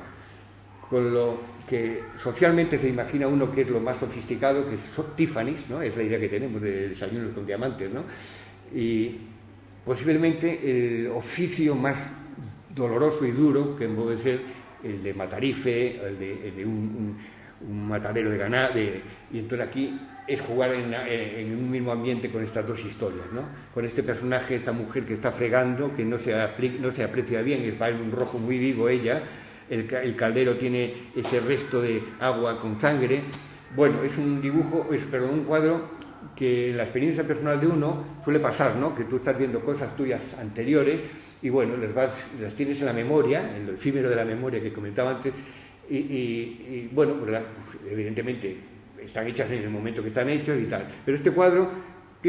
con lo que socialmente se imagina uno que es lo más sofisticado, que es Tiffany's, ¿no? Es la idea que tenemos de desayunos con diamantes, ¿no? Y posiblemente el oficio más doloroso y duro, que puede ser el de matarife, el de un matadero de ganado, y entonces aquí es jugar en un mismo ambiente con estas dos historias, ¿no? Con este personaje, esta mujer que está fregando, que no se aprecia bien, es un rojo muy vivo ella, el caldero tiene ese resto de agua con sangre. Bueno, es un cuadro que en la experiencia personal de uno suele pasar, ¿no? Que tú estás viendo cosas tuyas anteriores y bueno, las tienes en la memoria, en lo efímero de la memoria que comentaba antes, y bueno, pues evidentemente están hechas en el momento que están hechas y tal. Pero este cuadro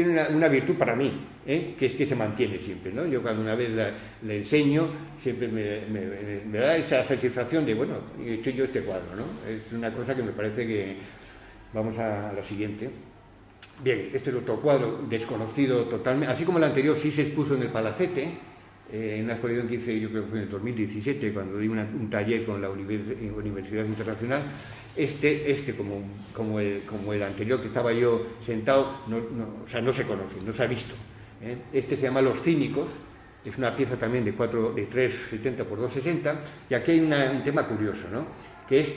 tiene una virtud para mí, que es que se mantiene siempre, ¿no? Yo cuando una vez la enseño, siempre me da esa satisfacción de, bueno, he hecho yo este cuadro, ¿no? Es una cosa que me parece que... Vamos a la siguiente. Bien, este es otro cuadro desconocido totalmente, así como el anterior sí se expuso en el Palacete, en una exposición que hice, yo creo que fue en el 2017, cuando di un taller con la Universidad Internacional. Este como el anterior que estaba yo sentado, o sea, no se conoce, no se ha visto. Este se llama Los Cínicos, es una pieza también de 3,70 por 2,60, y aquí hay un tema curioso, ¿no? Que es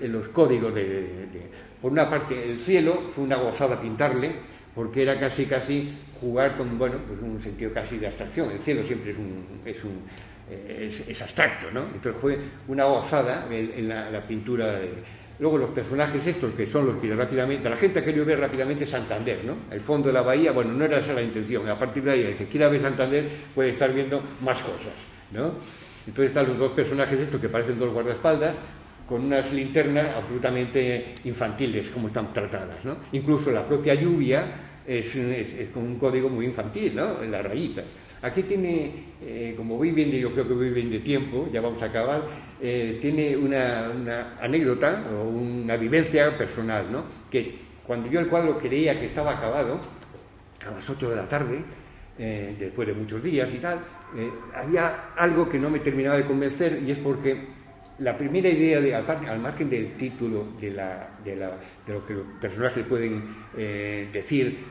los códigos por una parte, el cielo fue una gozada pintarle, porque era casi jugar con, bueno, pues un sentido casi de abstracción. El cielo siempre es abstracto, ¿no? Entonces fue una gozada en la pintura Luego los personajes estos, que son los que rápidamente... La gente ha querido ver rápidamente Santander, ¿no? El fondo de la bahía, bueno, no era esa la intención. A partir de ahí, el que quiera ver Santander puede estar viendo más cosas, ¿no? Entonces están los dos personajes estos que parecen dos guardaespaldas, con unas linternas absolutamente infantiles, como están tratadas, ¿no? Incluso la propia lluvia es con un código muy infantil, ¿no? En las rayitas. Aquí tiene, como voy bien, yo creo que voy bien de tiempo, ya vamos a acabar, tiene una anécdota o una vivencia personal, ¿no? Que cuando yo el cuadro creía que estaba acabado, a las 8 de la tarde, después de muchos días y tal, había algo que no me terminaba de convencer, y es porque la primera idea, al margen del título, de lo que los personajes pueden decir,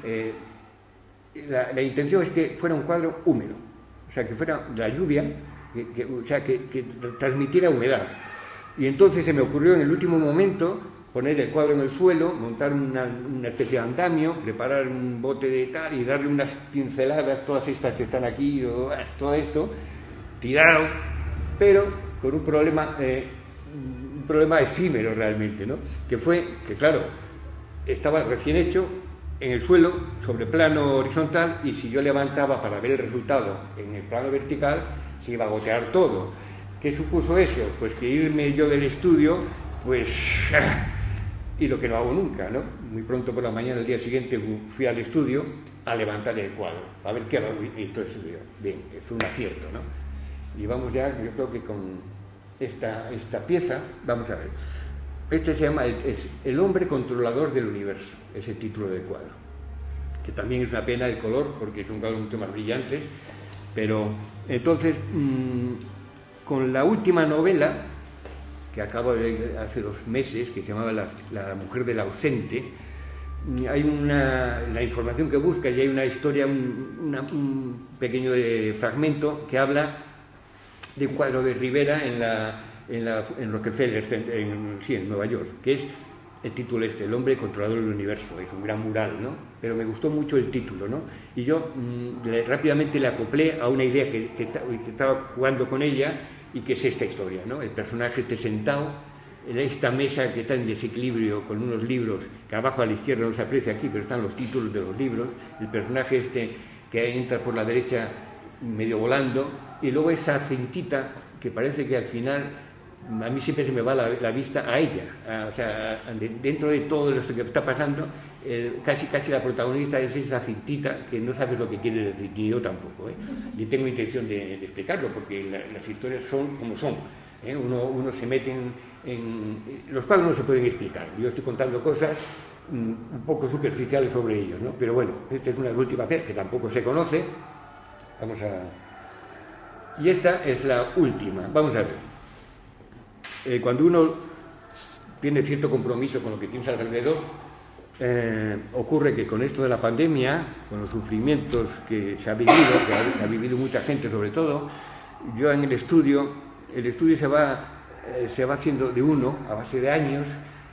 la intención es que fuera un cuadro húmedo, o sea, que fuera la lluvia, que transmitiera humedad. Y entonces se me ocurrió en el último momento poner el cuadro en el suelo, montar una especie de andamio, preparar un bote de tal y darle unas pinceladas, todas estas que están aquí, todo esto, tirado, pero con un problema efímero realmente, ¿no? Que fue que, claro, estaba recién hecho en el suelo, sobre plano horizontal, y si yo levantaba para ver el resultado en el plano vertical, se iba a gotear todo. ¿Qué supuso eso? Pues que irme yo del estudio, pues... y lo que no hago nunca, ¿no? Muy pronto por la mañana, el día siguiente, fui al estudio a levantar el cuadro, a ver qué hago, y todo eso, bien, fue un acierto, ¿no? Y vamos ya, yo creo que con esta pieza, vamos a ver. Este se llama El hombre controlador del universo, es el título del cuadro. Que también es una pena el color, porque es un cuadro mucho más brillante. Pero entonces, con la última novela, que acabo de leer hace 2 meses, que se llamaba La mujer del ausente, hay la información que busca, y hay una historia, un pequeño fragmento que habla de un cuadro de Rivera en Rockefeller, en Nueva York, que es el título El hombre controlador del universo. Es un gran mural, ¿no? Pero me gustó mucho el título, ¿no? Y yo rápidamente le acoplé a una idea que estaba jugando con ella, y que es esta historia, ¿no? El personaje esté sentado en esta mesa que está en desequilibrio con unos libros que abajo a la izquierda no se aprecia aquí, pero están los títulos de los libros, el personaje que entra por la derecha medio volando, y luego esa cintita que parece que al final a mí siempre se me va la vista a ella, o sea, dentro de todo esto que está pasando, casi la protagonista es esa cintita que no sabes lo que quiere decir, ni yo tampoco, ni tengo intención de explicarlo, porque las historias son como son, uno se mete en... Los cuadros no se pueden explicar, yo estoy contando cosas un poco superficiales sobre ellos, ¿no? Pero bueno, esta es una última vez que tampoco se conoce, vamos a... Y esta es la última, vamos a ver. Cuando uno tiene cierto compromiso con lo que tienes alrededor, ocurre que con esto de la pandemia, con los sufrimientos que se ha vivido, que ha vivido mucha gente sobre todo, yo en el estudio se va haciendo de uno a base de años,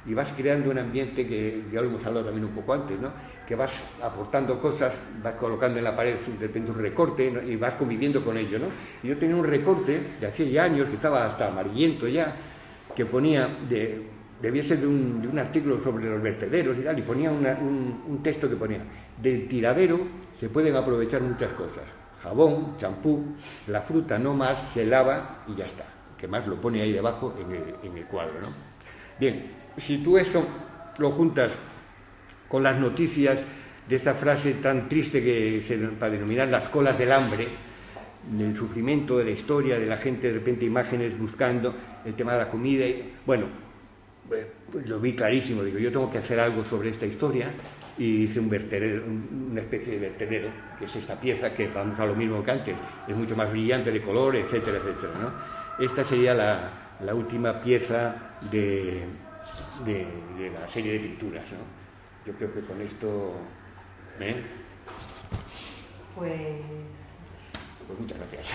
y vas creando un ambiente que ya lo hemos hablado también un poco antes, ¿no? Que vas aportando cosas, vas colocando en la pared de repente un recorte, ¿no? Y vas conviviendo con ello, ¿no? Y yo tenía un recorte de hace ya años, que estaba hasta amarillento ya, que ponía, debía ser de un artículo sobre los vertederos y tal, y ponía un texto que ponía: del tiradero se pueden aprovechar muchas cosas, jabón, champú, la fruta no más, se lava y ya está. Que más lo pone ahí debajo en el cuadro, ¿no? Bien, si tú eso lo juntas con las noticias de esa frase tan triste para denominar las colas del hambre, del sufrimiento, de la historia, de la gente, de repente imágenes buscando el tema de la comida. Bueno, pues lo vi clarísimo, digo, yo tengo que hacer algo sobre esta historia, y hice un vertedero, una especie de vertedero, que es esta pieza, que vamos a lo mismo que antes, es mucho más brillante de color, etcétera, etcétera, ¿no? Esta sería la última pieza de la serie de pinturas, ¿no? Yo creo que con esto... Pues muchas gracias.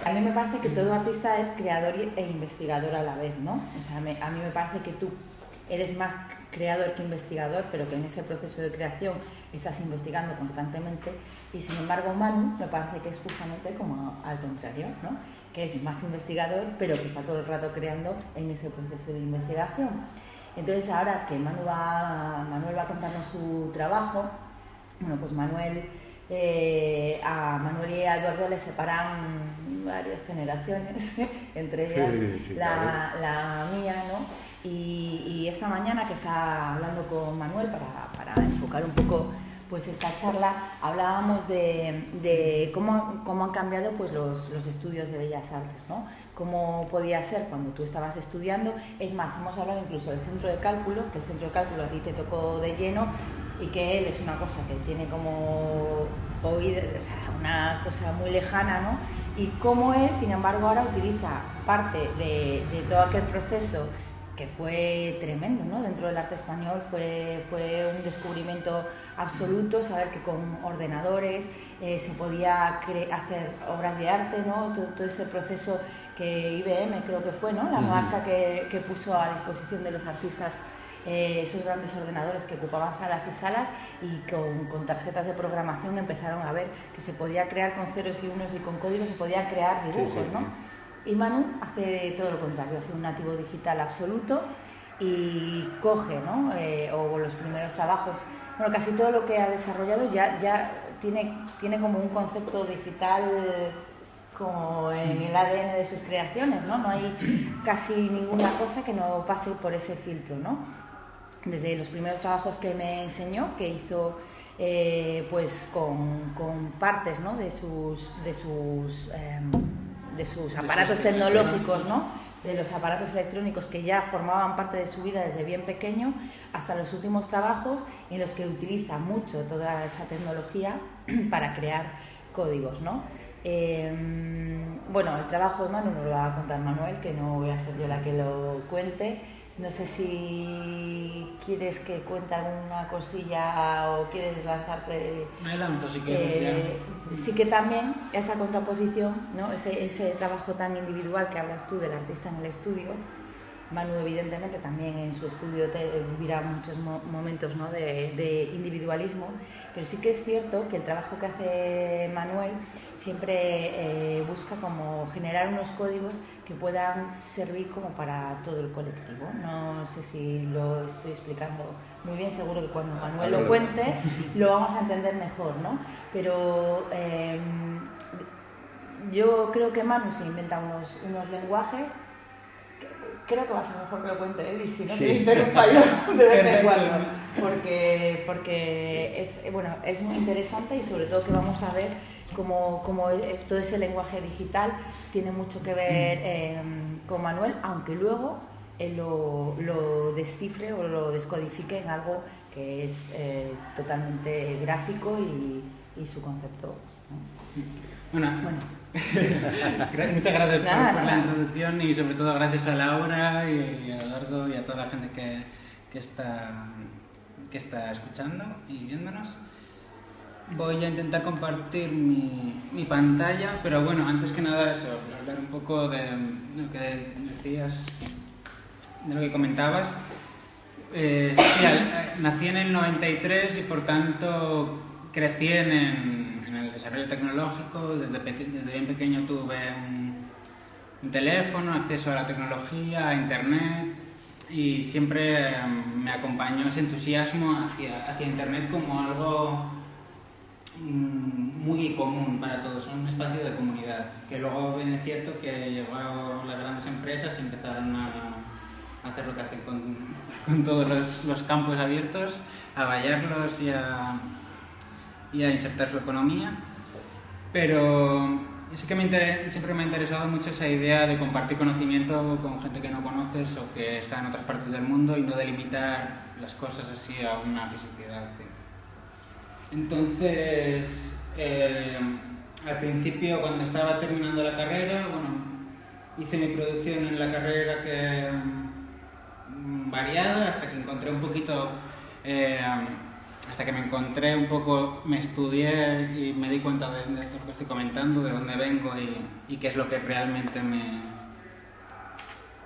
A mí me parece que todo artista es creador e investigador a la vez, ¿no? O sea, a mí me parece que tú eres más creador que investigador, pero que en ese proceso de creación estás investigando constantemente, y sin embargo Manu me parece que es justamente como al contrario, ¿no? Que es más investigador, pero que está todo el rato creando en ese proceso de investigación. Entonces, ahora que Manuel va a contarnos su trabajo, bueno, pues a Manuel y a Eduardo les separan varias generaciones, entre ellas la mía, ¿no? Y esta mañana que estaba hablando con Manuel para enfocar un poco pues esta charla, hablábamos de cómo han cambiado pues los estudios de Bellas Artes, ¿no? Cómo podía ser cuando tú estabas estudiando. Es más, hemos hablado incluso del centro de cálculo, que el centro de cálculo a ti te tocó de lleno, y que él es una cosa que tiene como oído, o sea, una cosa muy lejana, ¿no? Y cómo él, sin embargo, ahora utiliza parte de todo aquel proceso que fue tremendo, ¿no? Dentro del arte español fue un descubrimiento absoluto, saber que con ordenadores se podía hacer obras de arte, ¿no? Todo ese proceso que IBM creo que fue, ¿no? La marca que puso a disposición de los artistas esos grandes ordenadores que ocupaban salas y salas, y con tarjetas de programación empezaron a ver que se podía crear con ceros y unos, y con códigos se podían crear dibujos, ¿no? Y Manu hace todo lo contrario, ha sido un nativo digital absoluto y coge, ¿no? O los primeros trabajos, bueno, casi todo lo que ha desarrollado ya tiene como un concepto digital como en el ADN de sus creaciones, ¿no? No hay casi ninguna cosa que no pase por ese filtro, ¿no? Desde los primeros trabajos que me enseñó, que hizo pues con partes, ¿no? de sus aparatos tecnológicos, ¿no? De los aparatos electrónicos que ya formaban parte de su vida desde bien pequeño, hasta los últimos trabajos en los que utiliza mucho toda esa tecnología para crear códigos, ¿no? Bueno, el trabajo de Manu nos lo va a contar Manuel, que no voy a ser yo la que lo cuente. No sé si quieres que cuente alguna cosilla o quieres lanzarte. Me lanzo si quieres. Sí, que también esa contraposición, ¿no? Ese trabajo tan individual que hablas tú del artista en el estudio. Manu evidentemente también en su estudio vivirá muchos momentos, ¿no? de individualismo, pero sí que es cierto que el trabajo que hace Manuel siempre busca como generar unos códigos que puedan servir como para todo el colectivo. No sé si lo estoy explicando muy bien, seguro que cuando Manuel lo cuente lo vamos a entender mejor, ¿no? Pero yo creo que Manu se inventa unos lenguajes. Creo que va a ser mejor que lo cuente él, y si no, te interrumpa yo de vez en cuando, porque es muy interesante, y sobre todo que vamos a ver cómo todo ese lenguaje digital tiene mucho que ver con Manuel, aunque luego él lo descifre o lo descodifique en algo que es totalmente gráfico y su concepto, ¿no? Bueno. Muchas gracias por la introducción, y sobre todo gracias a Laura y a Eduardo y a toda la gente que está escuchando y viéndonos. Voy a intentar compartir mi pantalla, pero bueno, antes que nada eso, hablar un poco de lo que decías, de lo que comentabas. Sí, nací en el 93 y por tanto crecí en el desarrollo tecnológico. Desde bien pequeño tuve un teléfono, acceso a la tecnología, a internet, y siempre me acompañó ese entusiasmo hacia internet como algo muy común para todos, un espacio de comunidad, que luego bien es cierto que llegó las grandes empresas y empezaron hacer lo que hacen con todos los campos abiertos, a vallarlos y a insertar su economía. Pero sí que siempre me ha interesado mucho esa idea de compartir conocimiento con gente que no conoces o que está en otras partes del mundo y no delimitar las cosas así a una fisicidad. Entonces, al principio, cuando estaba terminando la carrera, hice mi producción en la carrera variada hasta que encontré un poquito... hasta que me encontré un poco, me estudié y me di cuenta de esto que estoy comentando, de dónde vengo y qué es lo que realmente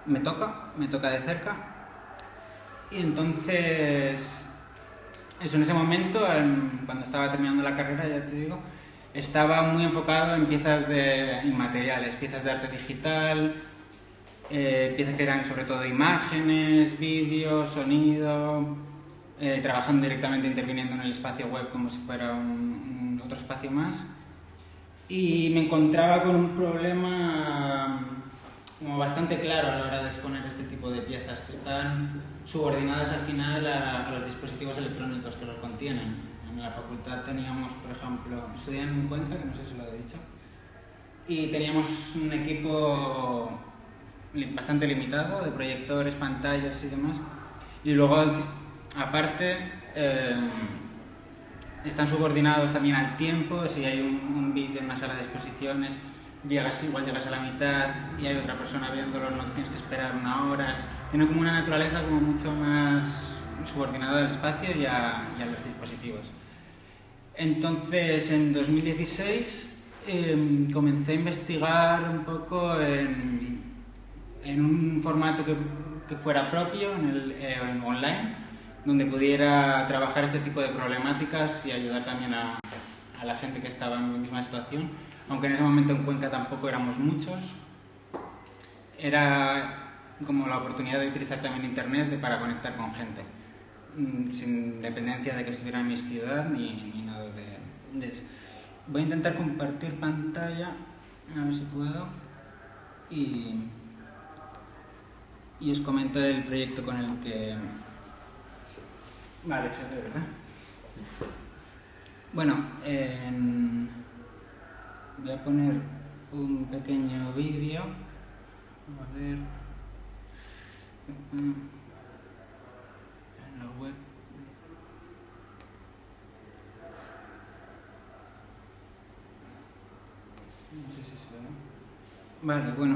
me toca de cerca. Y entonces, eso, en ese momento, cuando estaba terminando la carrera, ya te digo, estaba muy enfocado en piezas de inmateriales, piezas de arte digital, piezas que eran sobre todo imágenes, vídeos, sonido... trabajando directamente, interviniendo en el espacio web como si fuera otro espacio más, y me encontraba con un problema como bastante claro a la hora de exponer este tipo de piezas que están subordinadas al final a los dispositivos electrónicos que los contienen. En la facultad teníamos, por ejemplo, estudié en Cuenca, que no sé si lo he dicho, y teníamos un equipo bastante limitado de proyectores, pantallas y demás, y luego aparte, están subordinados también al tiempo. Si hay un vídeo en una sala de exposiciones, igual llegas a la mitad y hay otra persona viéndolo, no tienes que esperar una hora. Tiene como una naturaleza como mucho más subordinada al espacio y a los dispositivos. Entonces, en 2016 comencé a investigar un poco en un formato que fuera propio, en online, donde pudiera trabajar este tipo de problemáticas y ayudar también a la gente que estaba en la misma situación, aunque en ese momento en Cuenca tampoco éramos muchos. Era como la oportunidad de utilizar también Internet para conectar con gente, sin dependencia de que estuviera en mi ciudad ni nada de eso. Voy a intentar compartir pantalla, a ver si puedo, y os comento el proyecto con el que... Vale, se ve, ¿verdad? Bueno, voy a poner un pequeño vídeo. A ver. En la web. No sé si se ve. Vale, bueno.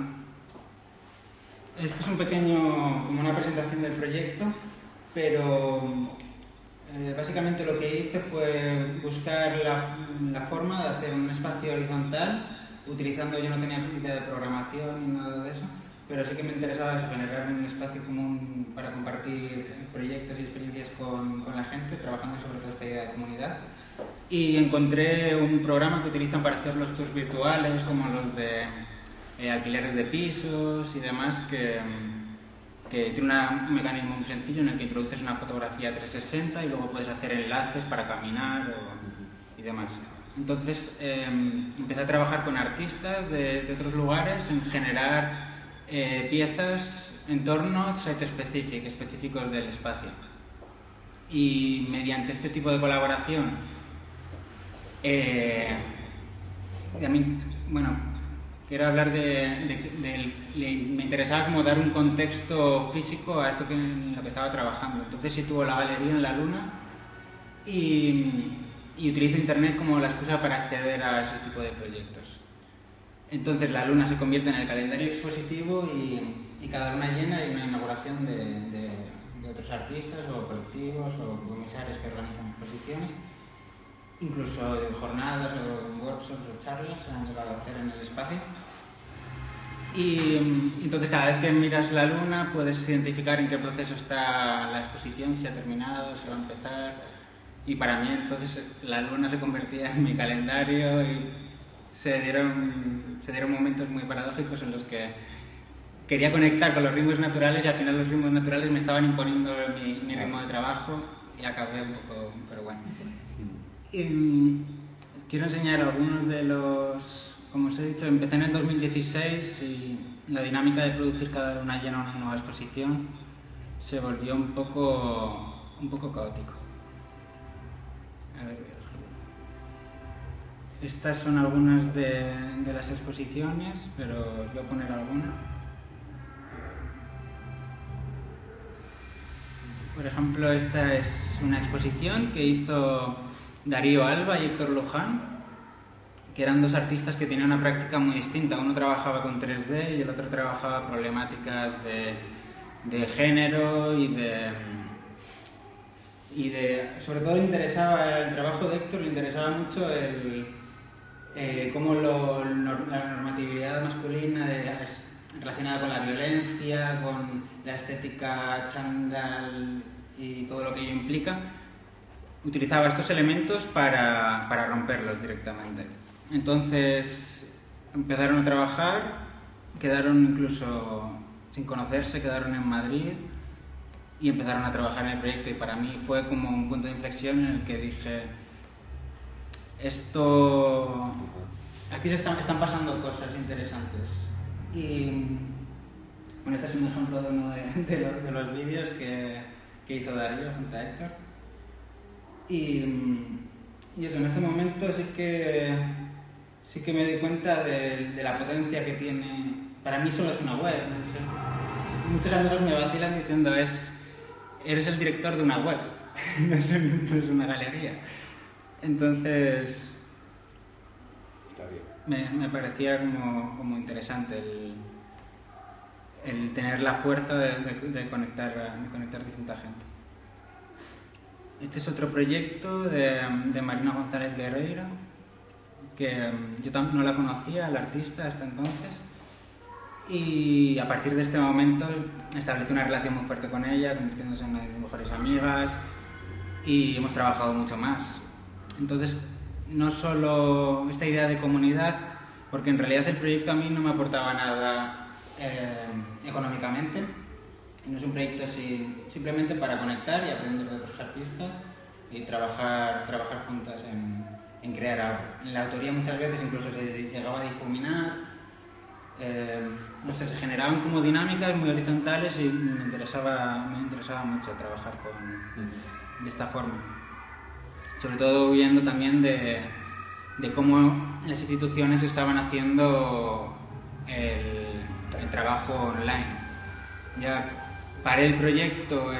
Esto es un pequeño, como una presentación del proyecto, pero básicamente lo que hice fue buscar la forma de hacer un espacio horizontal, utilizando, yo no tenía idea de programación ni nada de eso, pero sí que me interesaba eso, generar un espacio común para compartir proyectos y experiencias con la gente, trabajando sobre todo esta idea de comunidad. Y encontré un programa que utilizan para hacer los tours virtuales, como los de alquileres de pisos y demás, que tiene un mecanismo muy sencillo en el que introduces una fotografía 360 y luego puedes hacer enlaces para caminar y demás. Entonces empecé a trabajar con artistas de otros lugares en generar piezas, entornos específicos del espacio. Y mediante este tipo de colaboración, a mí, quiero hablar me interesaba como dar un contexto físico a esto en lo que estaba trabajando. Entonces sitúo la galería en la Luna y utilizo Internet como la excusa para acceder a ese tipo de proyectos. Entonces la Luna se convierte en el calendario expositivo y cada luna llena hay una inauguración de otros artistas o colectivos o comisarios que organizan exposiciones, incluso de jornadas o workshops o charlas se han llegado a hacer en el espacio. Y entonces cada vez que miras la Luna puedes identificar en qué proceso está la exposición, si ha terminado, si va a empezar. Y para mí entonces la Luna se convertía en mi calendario y se dieron momentos muy paradójicos en los que quería conectar con los ritmos naturales y al final los ritmos naturales me estaban imponiendo mi ritmo de trabajo y acabé un poco, pero bueno. Quiero enseñar algunos de los... Como os he dicho, empecé en el 2016 y la dinámica de producir cada luna llena una nueva exposición se volvió un poco caótico. A ver, estas son algunas de las exposiciones, pero os voy a poner algunas. Por ejemplo, esta es una exposición que hizo Darío Alba y Héctor Luján, que eran dos artistas que tenían una práctica muy distinta. Uno trabajaba con 3D y el otro trabajaba problemáticas de género y sobre todo le interesaba el trabajo de Héctor, le interesaba mucho cómo la normatividad masculina relacionada con la violencia, con la estética chándal y todo lo que ello implica, utilizaba estos elementos para romperlos directamente. Entonces empezaron a trabajar, quedaron incluso sin conocerse, quedaron en Madrid y empezaron a trabajar en el proyecto, y para mí fue como un punto de inflexión en el que dije, aquí se están pasando cosas interesantes. Y bueno, este es un ejemplo de uno de los vídeos que hizo Darío junto a Héctor. Y eso, en ese momento sí que me di cuenta de la potencia que tiene. Para mí solo es una web, no sé. Muchos amigos me vacilan diciendo eres el director de una web, no es una galería. Entonces me parecía como interesante el tener la fuerza de conectar distinta gente. Este es otro proyecto de Marina González Guerreiro, que yo no la conocía, la artista, hasta entonces, y a partir de este momento establecí una relación muy fuerte con ella, convirtiéndose en una de mis mejores amigas, y hemos trabajado mucho más. Entonces, no solo esta idea de comunidad, porque en realidad el proyecto a mí no me aportaba nada económicamente. No es un proyecto simplemente para conectar y aprender de otros artistas y trabajar juntas en crear algo. En la autoría muchas veces incluso se llegaba a difuminar, no sé, se generaban como dinámicas muy horizontales y me interesaba mucho trabajar de esta forma. Sobre todo huyendo también de cómo las instituciones estaban haciendo el trabajo online. Ya paré el proyecto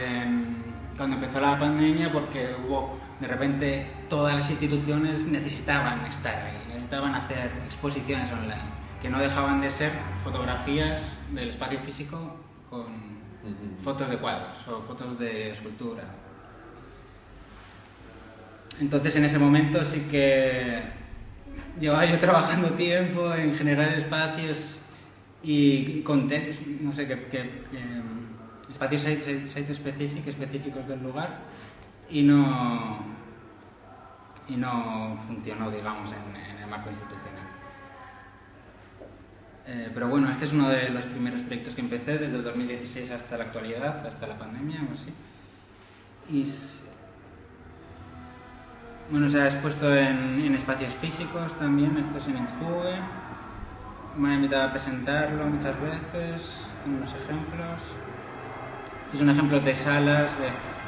cuando empezó la pandemia porque de repente todas las instituciones necesitaban estar ahí, necesitaban hacer exposiciones online, que no dejaban de ser fotografías del espacio físico con fotos de cuadros o fotos de escultura. Entonces en ese momento sí que llevaba yo trabajando tiempo en generar espacios y no sé, espacios site específicos del lugar, y no funcionó, digamos, en el marco institucional. Pero bueno, este es uno de los primeros proyectos que empecé desde el 2016 hasta la actualidad, hasta la pandemia o así. Y bueno, se ha expuesto en espacios físicos también. Esto es en Enjugue. Me han invitado a presentarlo muchas veces. Tengo unos ejemplos. Este es un ejemplo de salas.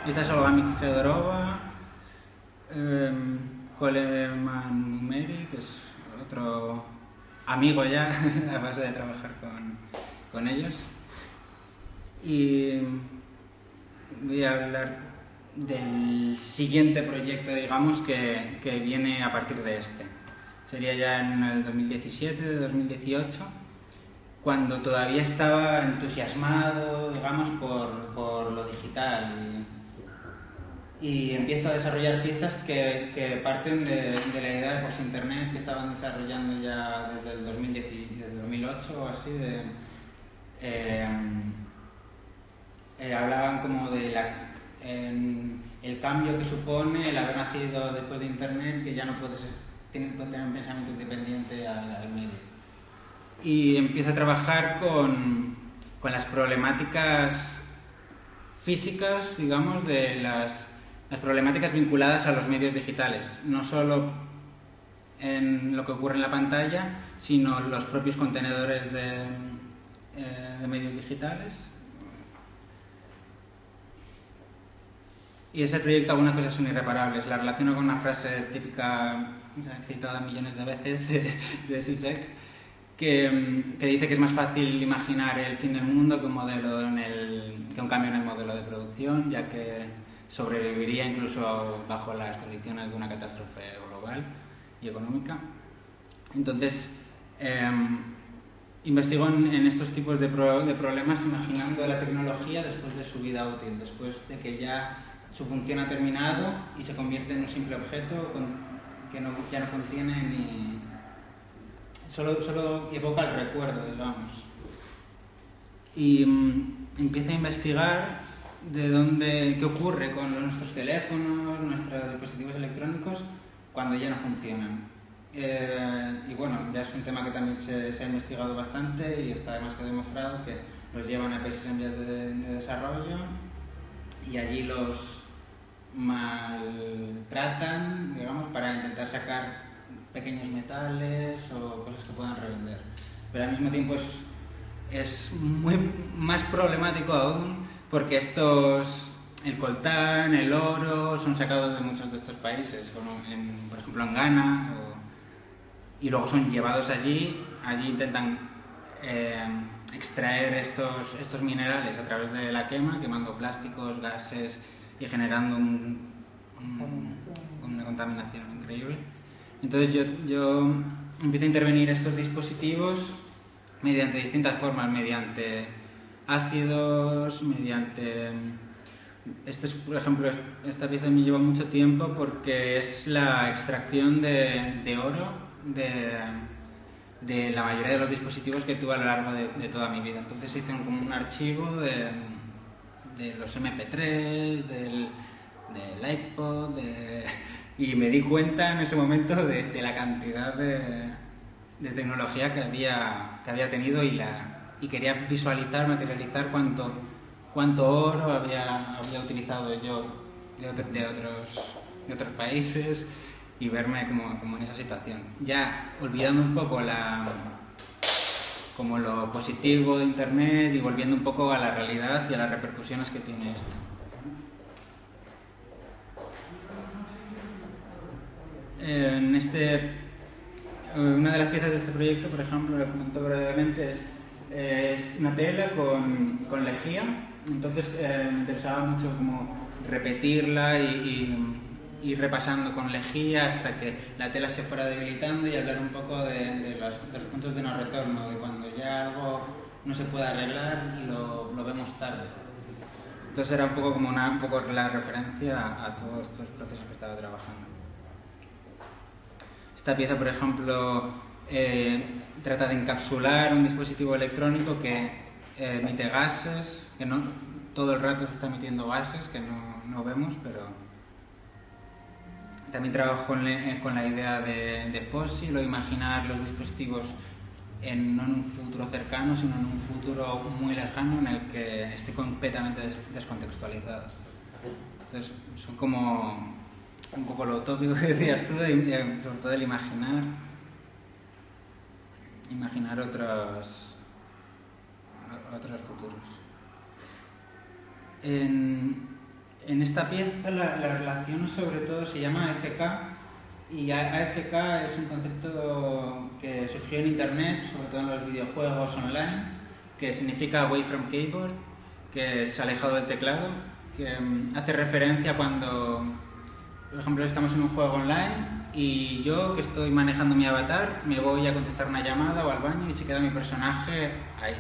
Esta es Olga Fedorova, Coleman Numeri, que es otro amigo ya, a base de trabajar con ellos. Y voy a hablar del siguiente proyecto, digamos, que viene a partir de este. Sería ya en el 2017, 2018, cuando todavía estaba entusiasmado, digamos, por lo digital, y empiezo a desarrollar piezas que parten de la idea de post-internet que estaban desarrollando ya desde el 2008 o así, hablaban como de el cambio que supone el haber nacido después de internet, que ya no puedes tener un pensamiento independiente al medio. Y empiezo a trabajar con las problemáticas físicas, digamos, de las problemáticas vinculadas a los medios digitales, no solo en lo que ocurre en la pantalla, sino los propios contenedores de medios digitales. y ese proyecto algunas cosas son irreparables. La relaciono con una frase típica, citada millones de veces, de Zizek, que dice que es más fácil imaginar el fin del mundo que un cambio en el modelo de producción, ya que sobreviviría incluso bajo las condiciones de una catástrofe global y económica. Entonces, investigo en estos tipos de problemas imaginando la tecnología después de su vida útil, después de que ya su función ha terminado y se convierte en un simple objeto que ya no contiene ni... Solo evoca el recuerdo, digamos. Y empiezo a investigar qué ocurre con nuestros teléfonos, nuestros dispositivos electrónicos cuando ya no funcionan. Y bueno, ya es un tema que también se ha investigado bastante y está además que demostrado que los llevan a países en vías de desarrollo y allí los maltratan, digamos, para intentar sacar pequeños metales o cosas que puedan revender. Pero al mismo tiempo es muy más problemático aún porque el coltán, el oro, son sacados de muchos de estos países, como por ejemplo en Ghana, y luego son llevados allí intentan extraer estos minerales a través de la quema, quemando plásticos, gases y generando una contaminación increíble. Entonces yo empiezo a intervenir estos dispositivos mediante distintas formas, mediante ácidos, mediante... por ejemplo, esta pieza me lleva mucho tiempo porque es la extracción de oro de la mayoría de los dispositivos que tuve a lo largo de toda mi vida. Entonces hice como un archivo de los MP3, del iPod, y me di cuenta en ese momento de la cantidad de tecnología que había tenido y quería visualizar, materializar cuánto oro había utilizado yo de otros países y verme como en esa situación. Ya olvidando un poco como lo positivo de Internet y volviendo un poco a la realidad y a las repercusiones que tiene esto. Una de las piezas de este proyecto, por ejemplo, lo comento brevemente, es una tela con lejía. Entonces me interesaba mucho como repetirla y ir repasando con lejía hasta que la tela se fuera debilitando y hablar un poco de los puntos de no retorno, de cuando ya algo no se puede arreglar y lo vemos tarde. Entonces era un poco como un poco la referencia a todos estos procesos que estaba trabajando. Esta pieza, por ejemplo, trata de encapsular un dispositivo electrónico que emite gases, que no todo el rato se está emitiendo gases que no vemos, pero también trabajo con la idea de fósil o imaginar los dispositivos no en un futuro cercano, sino en un futuro muy lejano en el que esté completamente descontextualizado. Entonces son como un poco lo utópico que decías tú, sobre todo el imaginar otros futuros. En esta pieza la relación sobre todo se llama AFK y AFK es un concepto que surgió en internet, sobre todo en los videojuegos online, que significa Away from Keyboard, que es alejado del teclado, que hace referencia cuando, por ejemplo, estamos en un juego online y yo, que estoy manejando mi avatar, me voy a contestar una llamada o al baño y se queda mi personaje ahí.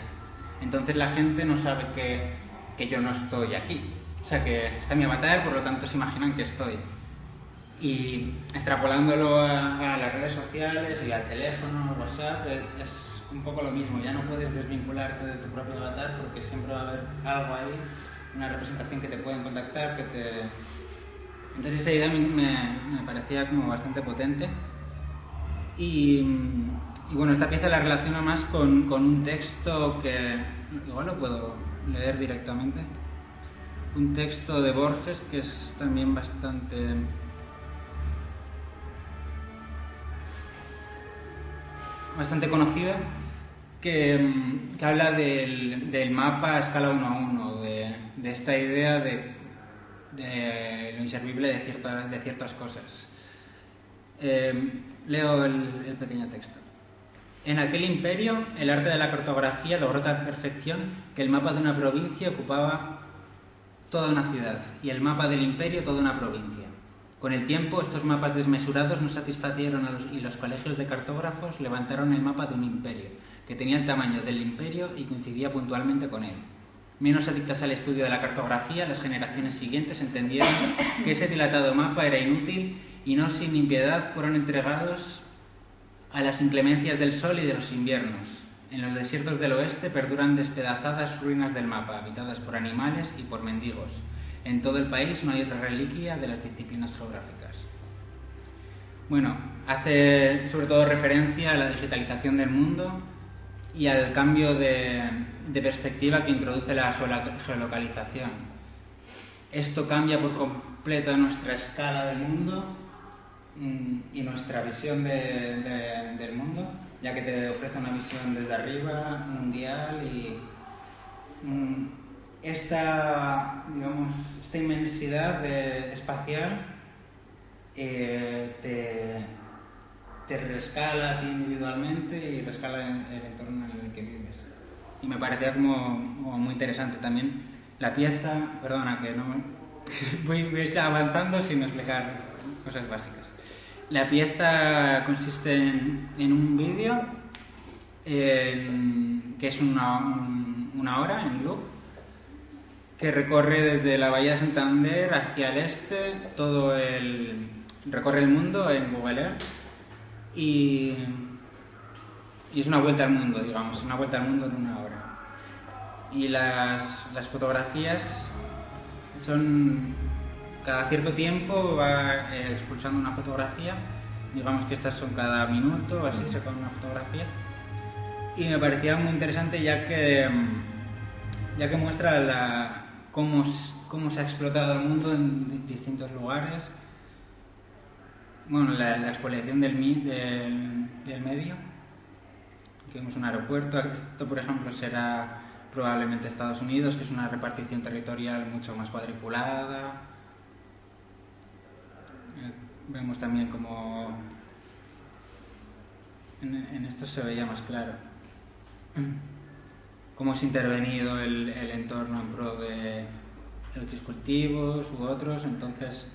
Entonces la gente no sabe que yo no estoy aquí. O sea, que está mi avatar, por lo tanto se imaginan que estoy. Y extrapolándolo a las redes sociales y al teléfono, WhatsApp, es un poco lo mismo. Ya no puedes desvincularte de tu propio avatar porque siempre va a haber algo ahí, una representación que te pueden contactar, Entonces esa idea me parecía como bastante potente. Y bueno, esta pieza la relaciono más con un texto que igual lo puedo leer directamente. Un texto de Borges que es también bastante conocido, que habla del mapa a escala 1:1, de esta idea de de lo inservible de ciertas cosas. Leo el pequeño texto. En aquel imperio, el arte de la cartografía logró tal perfección que el mapa de una provincia ocupaba toda una ciudad y el mapa del imperio toda una provincia. Con el tiempo, estos mapas desmesurados no satisfacieron y los colegios de cartógrafos levantaron el mapa de un imperio, que tenía el tamaño del imperio y coincidía puntualmente con él. Menos adictas al estudio de la cartografía, las generaciones siguientes entendieron que ese dilatado mapa era inútil y no sin impiedad fueron entregados a las inclemencias del sol y de los inviernos. En los desiertos del oeste perduran despedazadas ruinas del mapa, habitadas por animales y por mendigos. En todo el país no hay otra reliquia de las disciplinas geográficas. Bueno, hace sobre todo referencia a la digitalización del mundo y al cambio de perspectiva que introduce la geolocalización. Esto cambia por completo nuestra escala del mundo y nuestra visión del mundo, ya que te ofrece una visión desde arriba, mundial, y esta inmensidad espacial te rescala a ti individualmente y rescala el entorno en el que vives. Y me parecía como muy interesante también la pieza, perdona que no voy avanzando sin explicar cosas básicas. La pieza consiste en un vídeo que es una hora en loop, que recorre desde la Bahía de Santander hacia el este, recorre el mundo en Google Earth y es una vuelta al mundo, digamos, una vuelta al mundo en una hora. Y las fotografías son... Cada cierto tiempo va expulsando una fotografía, digamos que estas son cada minuto o así, se pone una fotografía, y me parecía muy interesante ya que muestra cómo se ha explotado el mundo en distintos lugares. Bueno, la expoliación del medio, que vemos un aeropuerto. Esto, por ejemplo, será probablemente Estados Unidos, que es una repartición territorial mucho más cuadriculada. Vemos también como en esto se veía más claro cómo se ha intervenido el entorno en pro de X cultivos u otros. Entonces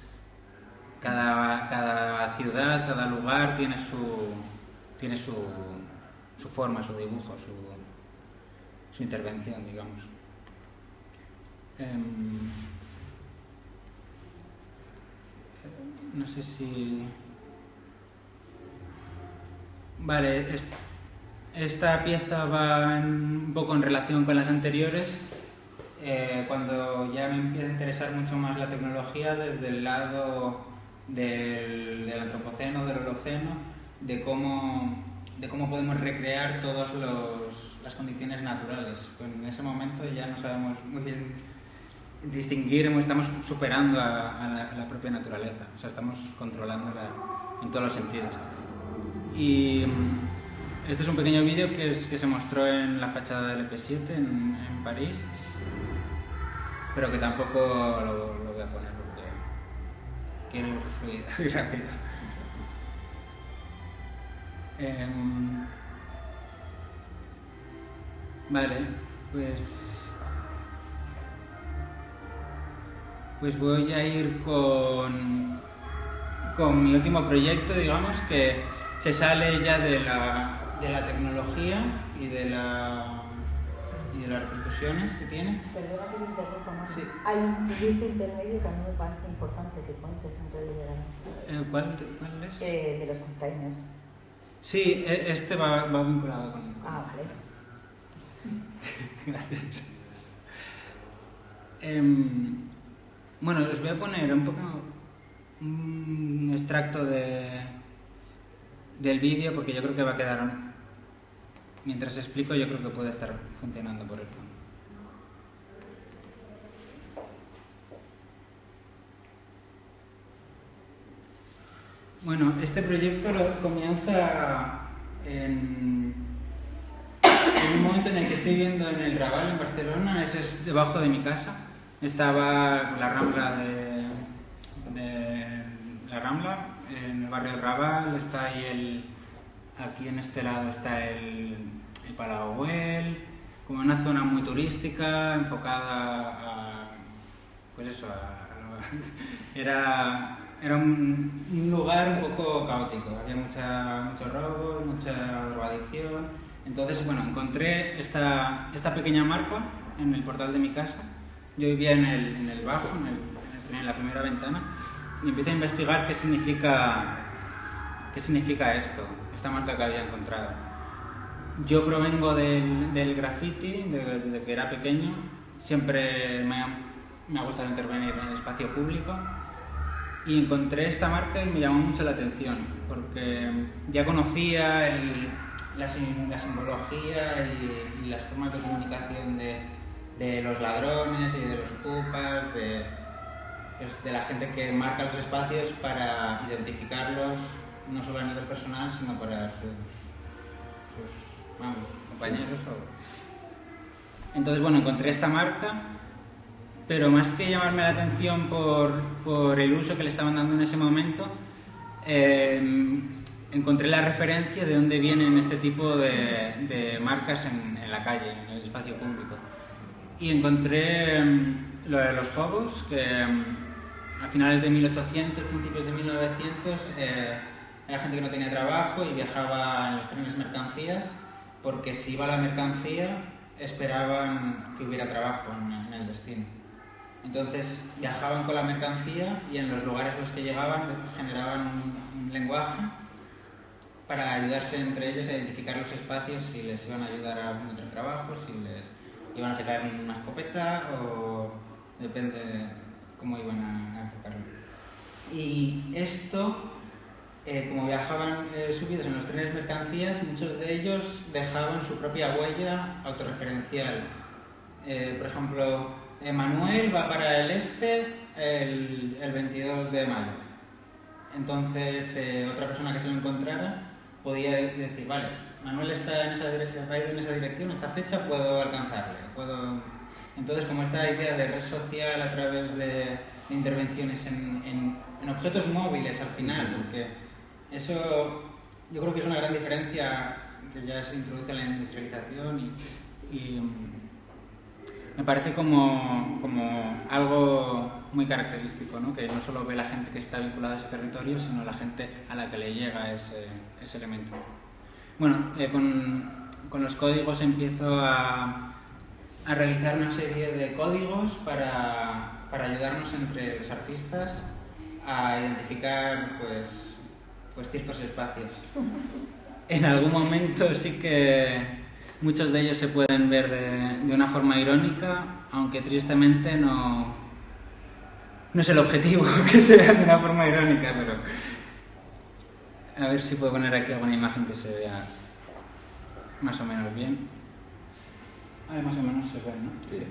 cada ciudad, cada lugar tiene su forma, su dibujo, su intervención, digamos. No sé si... Vale, esta pieza va un poco en relación con las anteriores, cuando ya me empieza a interesar mucho más la tecnología desde el lado del antropoceno, del holoceno, de cómo podemos recrear todas las condiciones naturales. Pues en ese momento ya no sabemos muy bien distinguir, estamos superando a la propia naturaleza, o sea, estamos controlándola en todos los sentidos. Y este es un pequeño vídeo que se mostró en la fachada del EP7 en París, pero que tampoco lo voy a poner porque quiero ir fluido y rápido. Vale, pues voy a ir con mi último proyecto, digamos, que se sale ya de la tecnología y de las repercusiones que tiene. Perdona que te interrumpa más. Sí. Hay un proyecto intermedio que a mí me parece importante que cuentes antes de llegar. ¿Cuál es? De los containers. Sí, este va vinculado con... Ah, vale. Gracias. Bueno, os voy a poner un extracto del vídeo porque yo creo que va a quedar... Mientras explico, yo creo que puede estar funcionando por el fondo. Bueno, este proyecto comienza en un momento en el que estoy viviendo en el Raval, en Barcelona. Es debajo de mi casa, estaba la Rambla la Rambla, en el barrio de Raval, está ahí aquí en este lado está el Palau Güell, como una zona muy turística, enfocada a, pues eso, era un lugar un poco caótico, había mucho robo, mucha drogadicción. Entonces, bueno, encontré esta pequeña marca en el portal de mi casa. Yo vivía en el bajo, en la primera ventana, y empecé a investigar qué significa esto, esta marca que había encontrado. Yo provengo del graffiti, desde que era pequeño. Siempre me ha gustado intervenir en el espacio público, y encontré esta marca y me llamó mucho la atención, porque ya conocía la simbología y las formas de comunicación de los ladrones y de los ocupas, de la gente que marca los espacios para identificarlos, no solo a nivel personal, sino para sus compañeros. Entonces, bueno, encontré esta marca, pero más que llamarme la atención por el uso que le estaban dando en ese momento, encontré la referencia de dónde vienen este tipo de marcas en la calle, en el espacio público. Y encontré lo de los hobos, que a finales de 1800, principios de 1900, era gente que no tenía trabajo y viajaba en los trenes mercancías, porque si iba la mercancía esperaban que hubiera trabajo en el destino. Entonces viajaban con la mercancía y en los lugares a los que llegaban generaban un lenguaje para ayudarse entre ellos a identificar los espacios, si les iban a ayudar a algún otro trabajo, si les iban a sacar una escopeta, o depende de cómo iban a enfocarlo. Y esto, como viajaban subidos en los trenes mercancías, muchos de ellos dejaban su propia huella autorreferencial. Por ejemplo, Manuel va para el este el 22 de mayo. Entonces, otra persona que se lo encontrara podía decir, vale, Manuel está ha ido en esa dirección, esta fecha, puedo alcanzarle. Entonces, como esta idea de red social a través de intervenciones en objetos móviles al final, porque eso yo creo que es una gran diferencia que ya se introduce en la industrialización y me parece como algo muy característico, ¿no? Que no solo ve la gente que está vinculada a ese territorio, sino la gente a la que le llega ese elemento. Bueno, con los códigos empiezo a realizar una serie de códigos para ayudarnos entre los artistas a identificar pues ciertos espacios. En algún momento sí que muchos de ellos se pueden ver de una forma irónica, aunque tristemente no es el objetivo que se vea de una forma irónica, pero a ver si puedo poner aquí alguna imagen que se vea más o menos bien. Más o menos se ve, ¿no? Sí.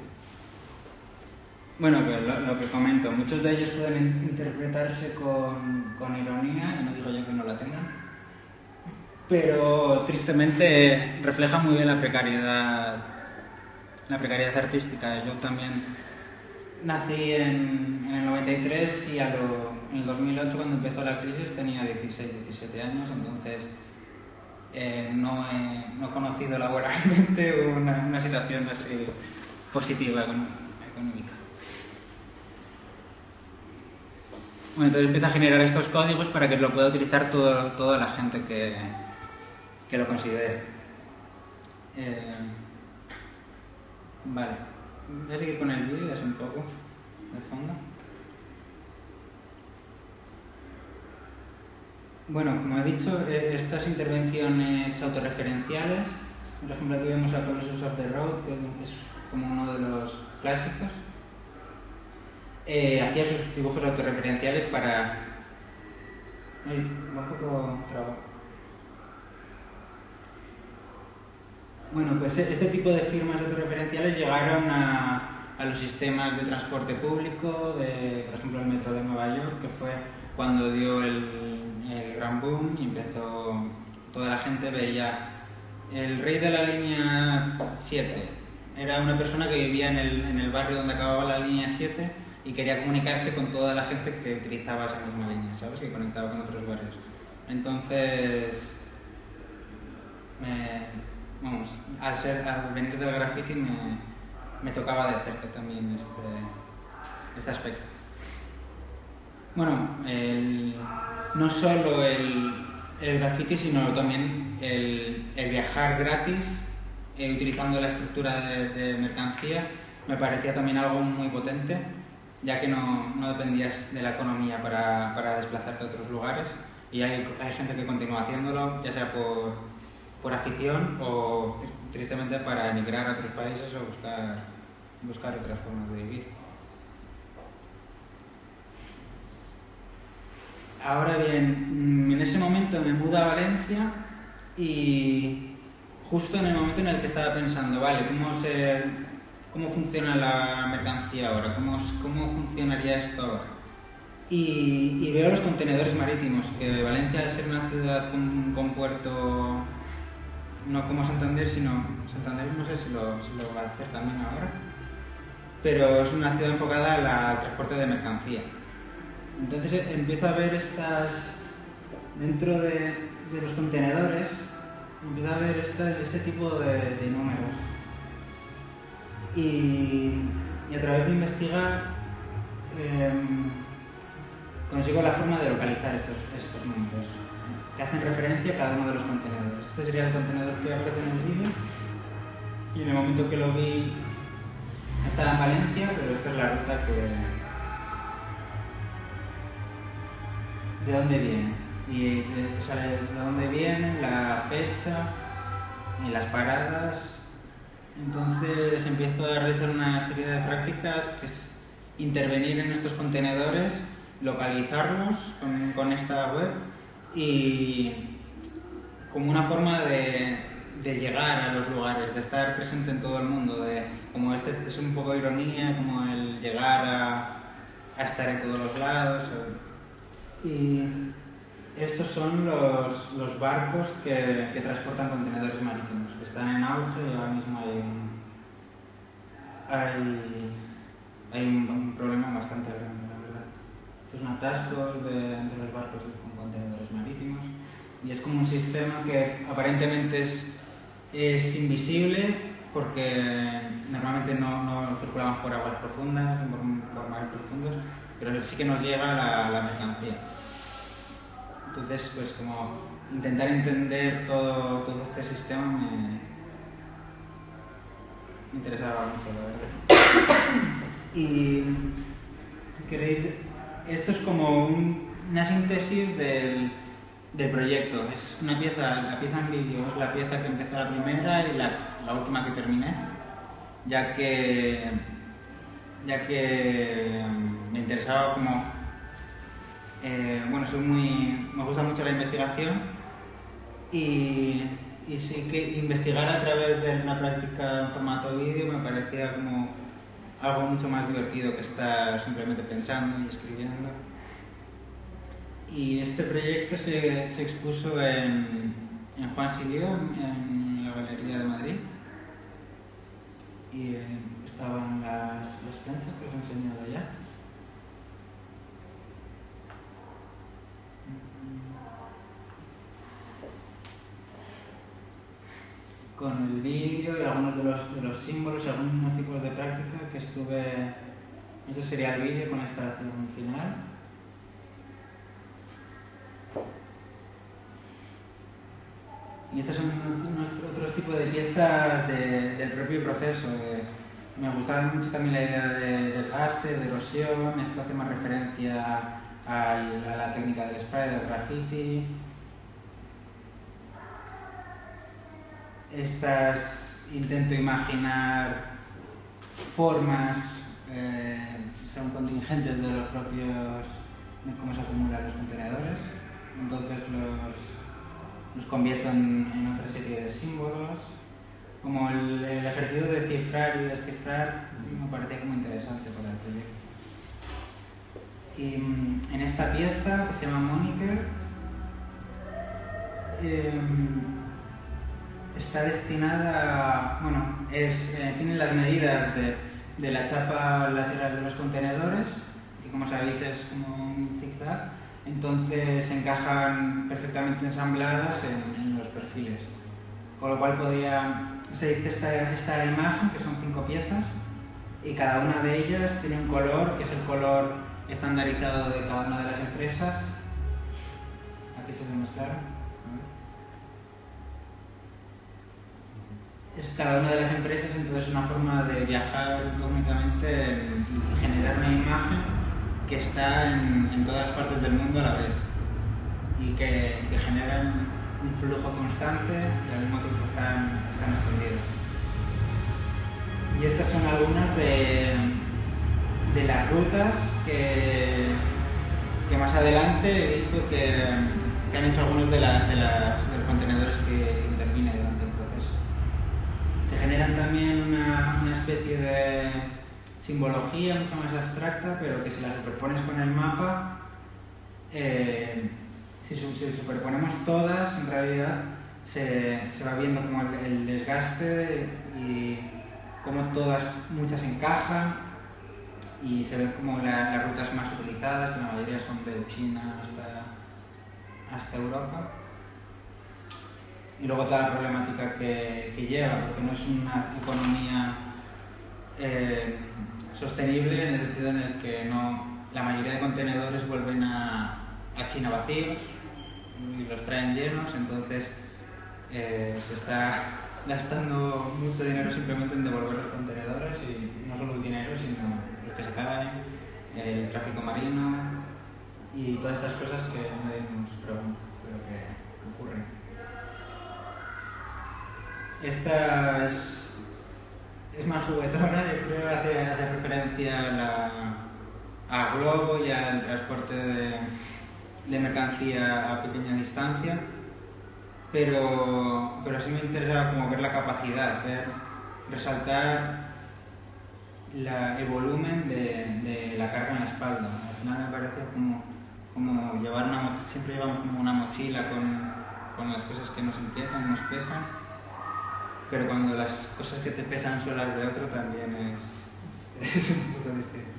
Bueno, pues lo que comento, muchos de ellos pueden interpretarse con ironía, y no digo yo que no la tengan, pero tristemente refleja muy bien la precariedad artística. Yo también nací en el 93 y en el 2008, cuando empezó la crisis, tenía 16, 17 años, entonces no he conocido laboralmente una situación así positiva económica. Bueno, entonces empieza a generar estos códigos para que lo pueda utilizar toda la gente que lo considere. Vale, voy a seguir con el vídeo, así un poco de fondo. Bueno, como he dicho, estas intervenciones autorreferenciales, por ejemplo aquí vemos a Colossus of the Road, que es como uno de los clásicos, hacía sus dibujos autorreferenciales para... va un poco trabado. Bueno, pues este tipo de firmas autorreferenciales llegaron a los sistemas de transporte público, por ejemplo el metro de Nueva York, que fue cuando dio el gran boom y empezó, toda la gente veía el rey de la línea 7, era una persona que vivía en el barrio donde acababa la línea 7 y quería comunicarse con toda la gente que utilizaba esa misma línea, ¿sabes? Que conectaba con otros barrios. Entonces, al venir del graffiti me tocaba de cerca también este aspecto. Bueno, no solo el graffiti, sino también el viajar gratis utilizando la estructura de mercancía me parecía también algo muy potente, ya que no dependías de la economía para desplazarte a otros lugares, y hay gente que continúa haciéndolo, ya sea por afición o tristemente para emigrar a otros países o buscar otras formas de vivir. Ahora bien, en ese momento me mudo a Valencia y justo en el momento en el que estaba pensando, vale, ¿cómo funciona la mercancía ahora? ¿Cómo funcionaría esto ahora? Y veo los contenedores marítimos, que Valencia, al ser una ciudad con puerto, no como Santander, sino Santander no sé si lo va a hacer también ahora, pero es una ciudad enfocada al transporte de mercancía. Entonces empiezo a ver dentro de los contenedores, empiezo a ver este tipo de números. Y a través de investigar consigo la forma de localizar estos números que hacen referencia a cada uno de los contenedores. Este sería el contenedor que aparece en el vídeo y en el momento que lo vi estaba en Valencia, pero esta es la ruta de dónde viene, y te sale de dónde viene, la fecha y las paradas. Entonces empiezo a realizar una serie de prácticas que es intervenir en estos contenedores, localizarlos con esta web y como una forma de llegar a los lugares, de estar presente en todo el mundo, como es un poco ironía, como el llegar a estar en todos los lados. Y estos son los barcos que transportan contenedores marítimos, que están en auge y ahora mismo hay un problema bastante grande, la verdad. Estos son atascos de los barcos con contenedores marítimos y es como un sistema que aparentemente es invisible porque normalmente no circulamos por aguas profundas, por mares profundos, pero sí que nos llega la mercancía. Entonces, pues como intentar entender todo este sistema me interesaba mucho, la verdad. Y si queréis, esto es como una síntesis del proyecto. Es una pieza, la pieza en vídeo es la pieza que empezó la primera y la última que terminé, ya que me interesaba como me gusta mucho la investigación y sí que investigar a través de una práctica en formato vídeo me parecía como algo mucho más divertido que estar simplemente pensando y escribiendo. Y este proyecto se expuso en Juan Silió, en la Galería de Madrid, y estaban las planchas que os he enseñado ya. Con el vídeo y algunos de los símbolos y algunos tipos de práctica que estuve. Este sería el vídeo con la instalación final. Y estos son otros tipos de piezas del propio proceso. Me gustaba mucho también la idea de desgaste, de erosión. Esto hace más referencia a la técnica del spray, del graffiti. Intento imaginar formas, son contingentes de los propios, de cómo se acumulan los contenedores, entonces los convierto en otra serie de símbolos. Como el ejercicio de cifrar y descifrar me parecía como interesante para el proyecto. Y en esta pieza, que se llama Moniker, está destinada, tiene las medidas de la chapa lateral de los contenedores, que como sabéis es como un zigzag, entonces se encajan perfectamente ensambladas en los perfiles. Con lo cual se dice esta imagen, que son 5 piezas, y cada una de ellas tiene un color, que es el color estandarizado de cada una de las empresas. Aquí se ve más claro. Es cada una de las empresas, entonces una forma de viajar incógnitamente y generar una imagen que está en todas las partes del mundo a la vez y que generan un flujo constante y al mismo tiempo están escondidos. Y estas son algunas de las rutas que más adelante he visto que han hecho algunos de los contenedores que intervienen durante el proceso. Se generan también una especie de simbología mucho más abstracta, pero que si la superpones con el mapa, si superponemos todas, en realidad se va viendo como el desgaste y cómo muchas encajan, y se ven como las rutas más utilizadas, que la mayoría son de China hasta Europa. Y luego toda la problemática que lleva, porque no es una economía sostenible en el sentido en el que la mayoría de contenedores vuelven a China vacíos y los traen llenos, entonces se está gastando mucho dinero simplemente en devolver los contenedores, y no solo el dinero, sino los que se caen, el tráfico marino y todas estas cosas que nadie nos pregunta, pero que ocurren. Esta es más juguetona, yo creo que hace referencia a globo y al transporte de mercancía a pequeña distancia, pero sí me interesa como ver la capacidad, resaltar el volumen de la carga en la espalda. Al final me parece como llevar siempre llevamos como una mochila con las cosas que nos inquietan, nos pesan, pero cuando las cosas que te pesan son las de otro también es un poco distinto.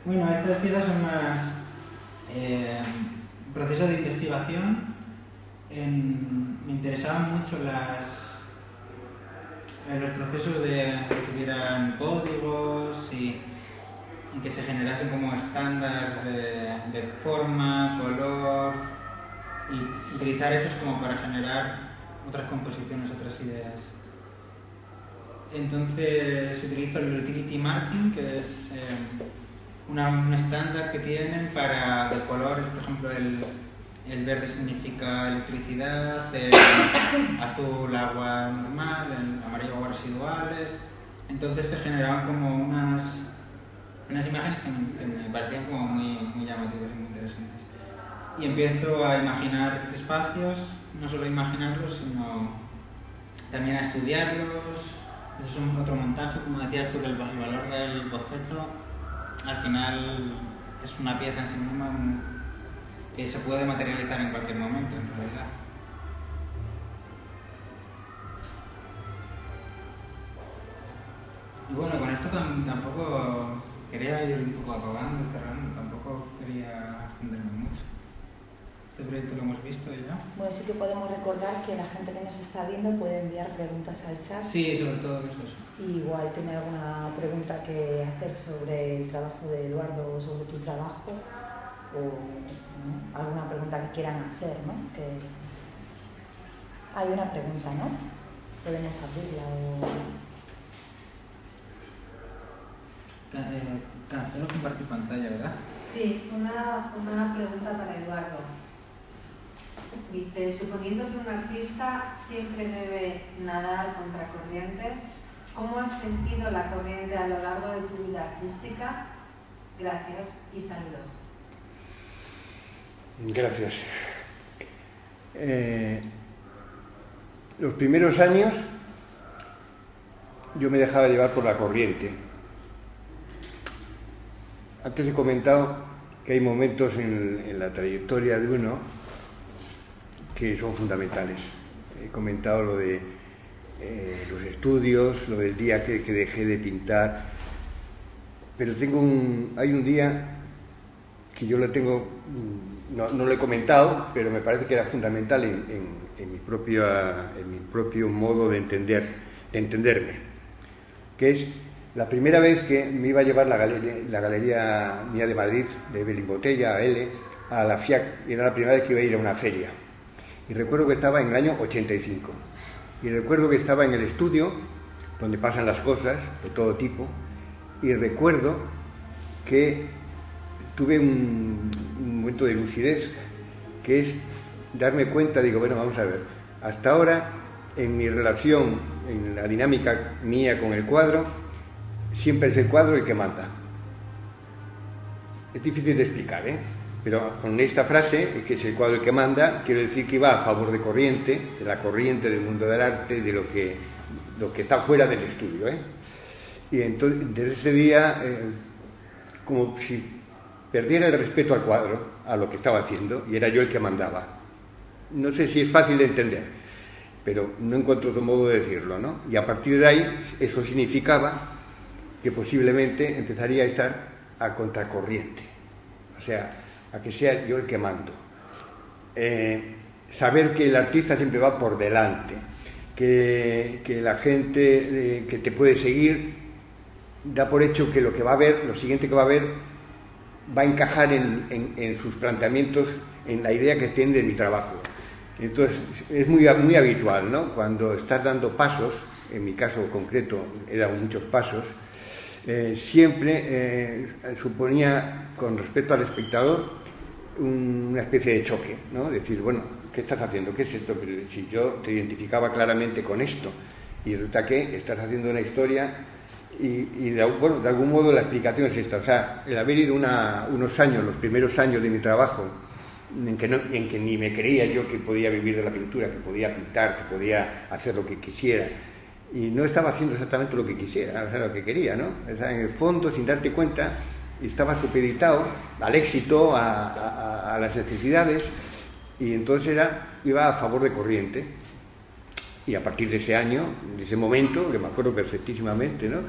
Estas piezas son más proceso de investigación. Me interesaban mucho los procesos de que tuvieran códigos y que se generasen como estándares de forma, color, y utilizar esos como para generar otras composiciones, otras ideas. Entonces utilizo el utility marking, que es un estándar que tienen de colores. Por ejemplo, el verde significa electricidad, el azul agua normal, el amarillo aguas residuales. Entonces se generaban como unas imágenes que me parecían como muy llamativas y muy interesantes. Y empiezo a imaginar espacios, no solo a imaginarlos, sino también a estudiarlos. Ese es otro montaje, como decías tú, que el valor del boceto al final es una pieza en sí misma que se puede materializar en cualquier momento, en realidad. Y bueno, con esto tampoco quería ir un poco acabando y cerrando, tampoco quería extenderme mucho. Este proyecto lo hemos visto ya. Bueno, sí que podemos recordar que la gente que nos está viendo puede enviar preguntas al chat. Sí, sobre todo eso. Y igual tiene alguna pregunta que hacer sobre el trabajo de Eduardo o sobre tu trabajo, o ¿no? Alguna pregunta que quieran hacer, ¿no? Que hay una pregunta, ¿no? Podemos abrirla o... Cancelo compartir pantalla, ¿verdad? Sí, una pregunta para Eduardo. Dice, suponiendo que un artista siempre debe nadar contracorriente, ¿cómo has sentido la corriente a lo largo de tu vida artística? Gracias y saludos. Gracias. Los primeros años yo me dejaba llevar por la corriente. Antes he comentado que hay momentos en la trayectoria de uno que son fundamentales. He comentado lo de los estudios, lo del día que dejé de pintar, pero hay un día que yo lo tengo, no lo he comentado, pero me parece que era fundamental en mi propio modo de entenderme, que es la primera vez que me iba a llevar la galería mía de Madrid, de Belín Botella, a la FIAC, y era la primera vez que iba a ir a una feria. Y recuerdo que estaba en el año 85. Y recuerdo que estaba en el estudio, donde pasan las cosas de todo tipo, y recuerdo que tuve un momento de lucidez, que es darme cuenta, digo, bueno, vamos a ver, hasta ahora en mi relación, en la dinámica mía con el cuadro, siempre es el cuadro el que manda. Es difícil de explicar, ¿eh? Pero con esta frase, que es el cuadro el que manda, quiero decir que va a favor de corriente, de la corriente del mundo del arte, de lo que está fuera del estudio, ¿eh? Y entonces, desde ese día, como si perdiera el respeto al cuadro, a lo que estaba haciendo, y era yo el que mandaba. No sé si es fácil de entender, pero no encuentro otro modo de decirlo, ¿no? Y a partir de ahí, eso significaba que posiblemente empezaría a estar a contracorriente, o sea, a que sea yo el que mando. Saber que el artista siempre va por delante, que la gente que te puede seguir da por hecho que lo que va a ver, lo siguiente que va a ver, va a encajar en sus planteamientos, en la idea que tiene de mi trabajo. Entonces, es muy habitual, ¿no? Cuando estás dando pasos, en mi caso concreto he dado muchos pasos, siempre suponía, con respecto al espectador, una especie de choque, ¿no? Decir, bueno, ¿qué estás haciendo? ¿Qué es esto? Pero si yo te identificaba claramente con esto, y resulta que estás haciendo una historia, y de algún modo la explicación es esta. O sea, el haber ido unos años, los primeros años de mi trabajo, en que ni me creía yo que podía vivir de la pintura, que podía pintar, que podía hacer lo que quisiera, y no estaba haciendo exactamente lo que quisiera, o sea, lo que quería, ¿no? O sea, en el fondo, sin darte cuenta, estaba supeditado al éxito, a las necesidades, y entonces iba a favor de corriente. Y a partir de ese año, de ese momento, que me acuerdo perfectísimamente, ¿no?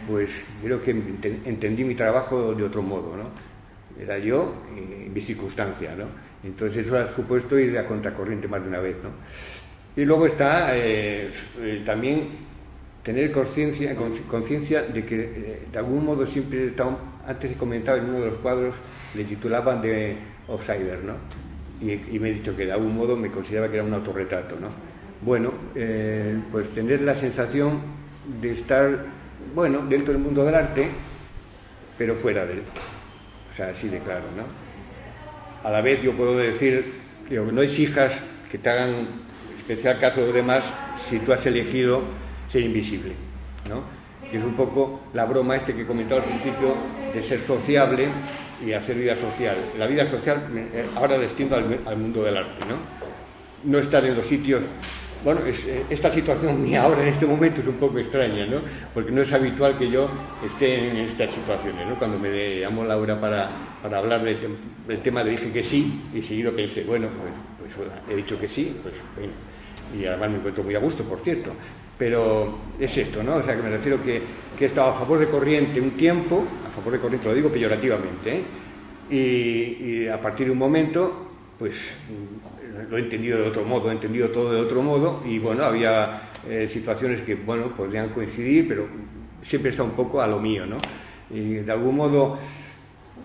Pues creo que entendí mi trabajo de otro modo, ¿no? Era yo y mi circunstancia, ¿no? Entonces eso ha supuesto ir a contracorriente más de una vez, ¿no? Y luego está también tener conciencia de que de algún modo siempre he estado, antes he comentado en uno de los cuadros, le titulaban de Outsider, ¿no? Y me he dicho que de algún modo me consideraba que era un autorretrato, ¿no? Bueno, pues tener la sensación de estar, bueno, dentro del mundo del arte, pero fuera de él. O sea, así de claro, ¿no? A la vez yo puedo decir, digo, no exijas que te hagan especial caso de los demás si tú has elegido ser invisible, ¿no? Que es un poco la broma que he comentado al principio de ser sociable y hacer vida social. La vida social ahora destino al mundo del arte, ¿no? No estar en los sitios. Bueno, esta situación mía ahora en este momento es un poco extraña, ¿no? Porque no es habitual que yo esté en estas situaciones, ¿no? Cuando me llamó Laura para hablar del tema, le dije que sí, y seguido pensé, bueno, pues he dicho que sí, pues bueno, y además me encuentro muy a gusto, por cierto. Pero es esto, ¿no? O sea, que me refiero que he estado a favor de corriente un tiempo, a favor de corriente, lo digo peyorativamente, ¿eh? Y a partir de un momento, pues lo he entendido de otro modo, he entendido todo de otro modo, y bueno, había situaciones que, bueno, podrían coincidir, pero siempre está un poco a lo mío, ¿no? Y de algún modo,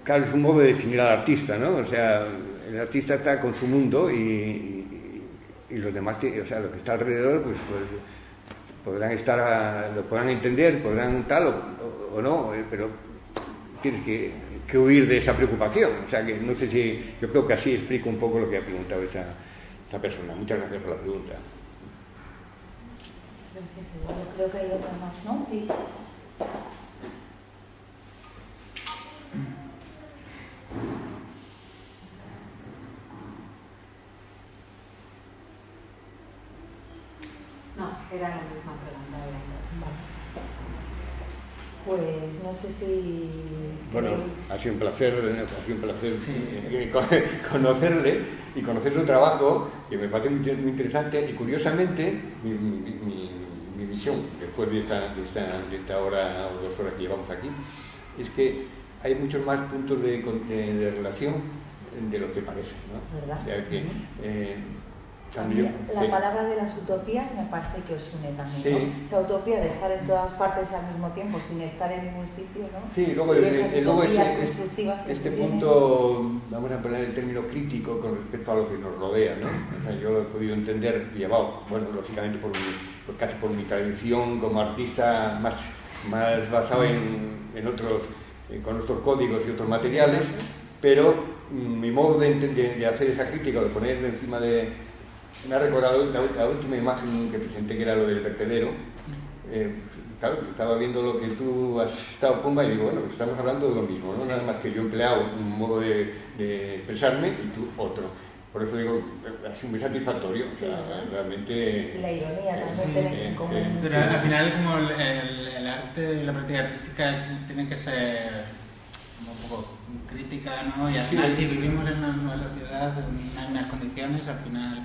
claro, es un modo de definir al artista, ¿no? O sea, el artista está con su mundo y los demás, o sea, lo que está alrededor, pues podrán estar, lo podrán entender, podrán tal o no, pero tienes que huir de esa preocupación. O sea, que no sé si, yo creo que así explico un poco lo que ha preguntado esa persona. Muchas gracias por la pregunta. Gracias. Yo creo que hay otra más, ¿no? Sí. No, era la misma pregunta. Pues no sé si... Bueno, queréis... ha sido un placer conocerle y conocer su trabajo, que me parece muy interesante, y curiosamente mi visión, después de esta hora o 2 horas que llevamos aquí, es que hay muchos más puntos de relación de lo que parece, ¿no? ¿Verdad? O sea que... La palabra de las utopías me parece que os une también, sí. ¿no? Esa utopía de estar en todas partes al mismo tiempo, sin estar en ningún sitio, ¿no? Sí, luego este punto, vamos a poner el término crítico con respecto a lo que nos rodea, ¿no? O sea, yo lo he podido entender, llevado, bueno, lógicamente casi por mi tradición como artista más basado en otros, con otros códigos y otros materiales, pero mi modo de hacer esa crítica, de poner encima de... Me ha recordado la última imagen que presenté, que era lo del vertedero. Claro, estaba viendo lo que tú has estado pumba y digo, bueno, estamos hablando de lo mismo, ¿no? Nada más que yo he empleado un modo de expresarme y tú otro. Por eso digo, ha sido muy satisfactorio. Sí, o sea, realmente... Y la ironía también tenéis en común. Pero al final, como el arte y la práctica artística tiene que ser un poco crítica, ¿no? Y al final, si vivimos en una sociedad, en unas condiciones, al final...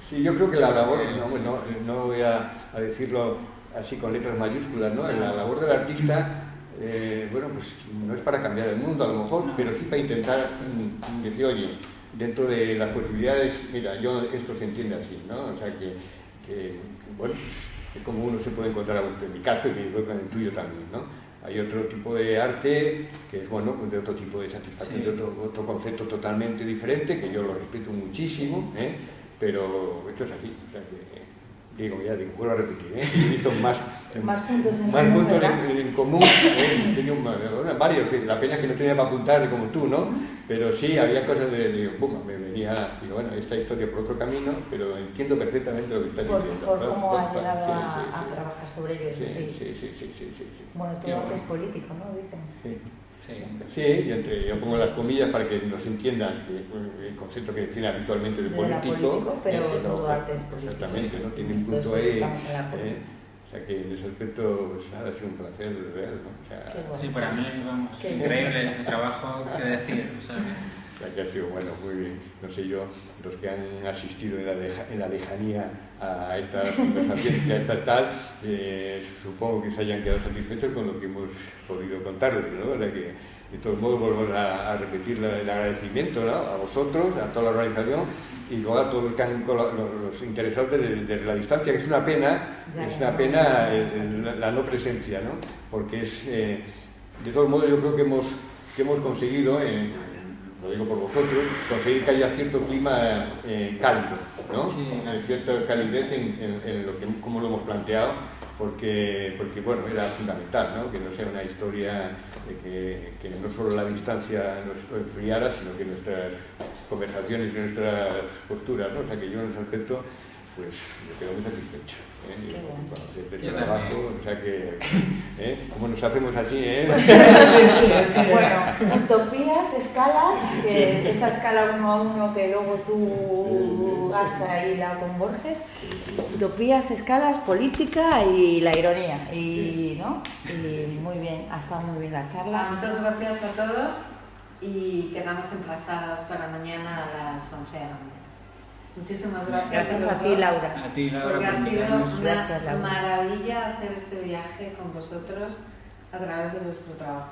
Sí, yo creo que la labor, no voy a decirlo así con letras mayúsculas, ¿no? La labor del artista, bueno, pues no es para cambiar el mundo a lo mejor, pero sí para intentar decir, oye, dentro de las posibilidades, mira, esto se entiende así, ¿no? O sea que bueno, es como uno se puede encontrar a gusto, en mi caso y en el tuyo también, ¿no? Hay otro tipo de arte que es, bueno, de otro tipo de satisfacción, de otro concepto totalmente diferente, que yo lo respeto muchísimo, pero esto es así, o sea que, vuelvo a repetir, he visto más puntos en común, he tenido varios, la pena es que no tenía para apuntar como tú, ¿no? Pero sí, había cosas me venía, digo, bueno, esta historia por otro camino, pero entiendo perfectamente lo que estás diciendo. Por cómo ha llegado a trabajar sobre ello, sí. Bueno, todo arte es político, ¿no? Dicen. Sí, yo pongo las comillas para que nos entiendan el concepto que tiene habitualmente de político, pero todo arte es político. Exactamente, ¿no? Tiene un punto ahí. O sea que en ese aspecto, pues nada, ha sido un placer real, ¿no? O sea, sí, para mí, vamos, increíble este trabajo, qué decir, ¿sabes? O sea, que ha sido, bueno, muy bien. No sé yo, los que han asistido en la lejanía a estas conversaciones, que a esta tal, supongo que se hayan quedado satisfechos con lo que hemos podido contarles, ¿no? O sea que, de todos modos, vuelvo a repetir el agradecimiento, ¿no? A vosotros, a toda la organización y luego a todos los que han los interesados desde la distancia, que es una pena la no presencia, ¿no? Porque es, de todos modos, yo creo que hemos conseguido, lo digo por vosotros, conseguir que haya cierto clima cálido, ¿no? Sí. Cierta calidez en lo que, como lo hemos planteado, porque bueno, era fundamental, ¿no? Que no sea una historia que no solo la distancia nos enfriara, sino que nuestras conversaciones y nuestras posturas, ¿no? O sea que yo en ese aspecto, pues me quedo muy satisfecho. Desde el trabajo, o sea que, como nos hacemos así, Bueno, utopías, escalas, que esa escala 1 a 1 que luego tú has ahí la con Borges, utopías, escalas, política y la ironía, ¿no? Y muy bien, ha estado muy bien la charla. Muchas gracias a todos y quedamos emplazados para mañana a las 11 de la mañana. Muchísimas gracias a ti, Laura. A ti, Laura, porque ha sido gracias, una maravilla hacer este viaje con vosotros a través de vuestro trabajo.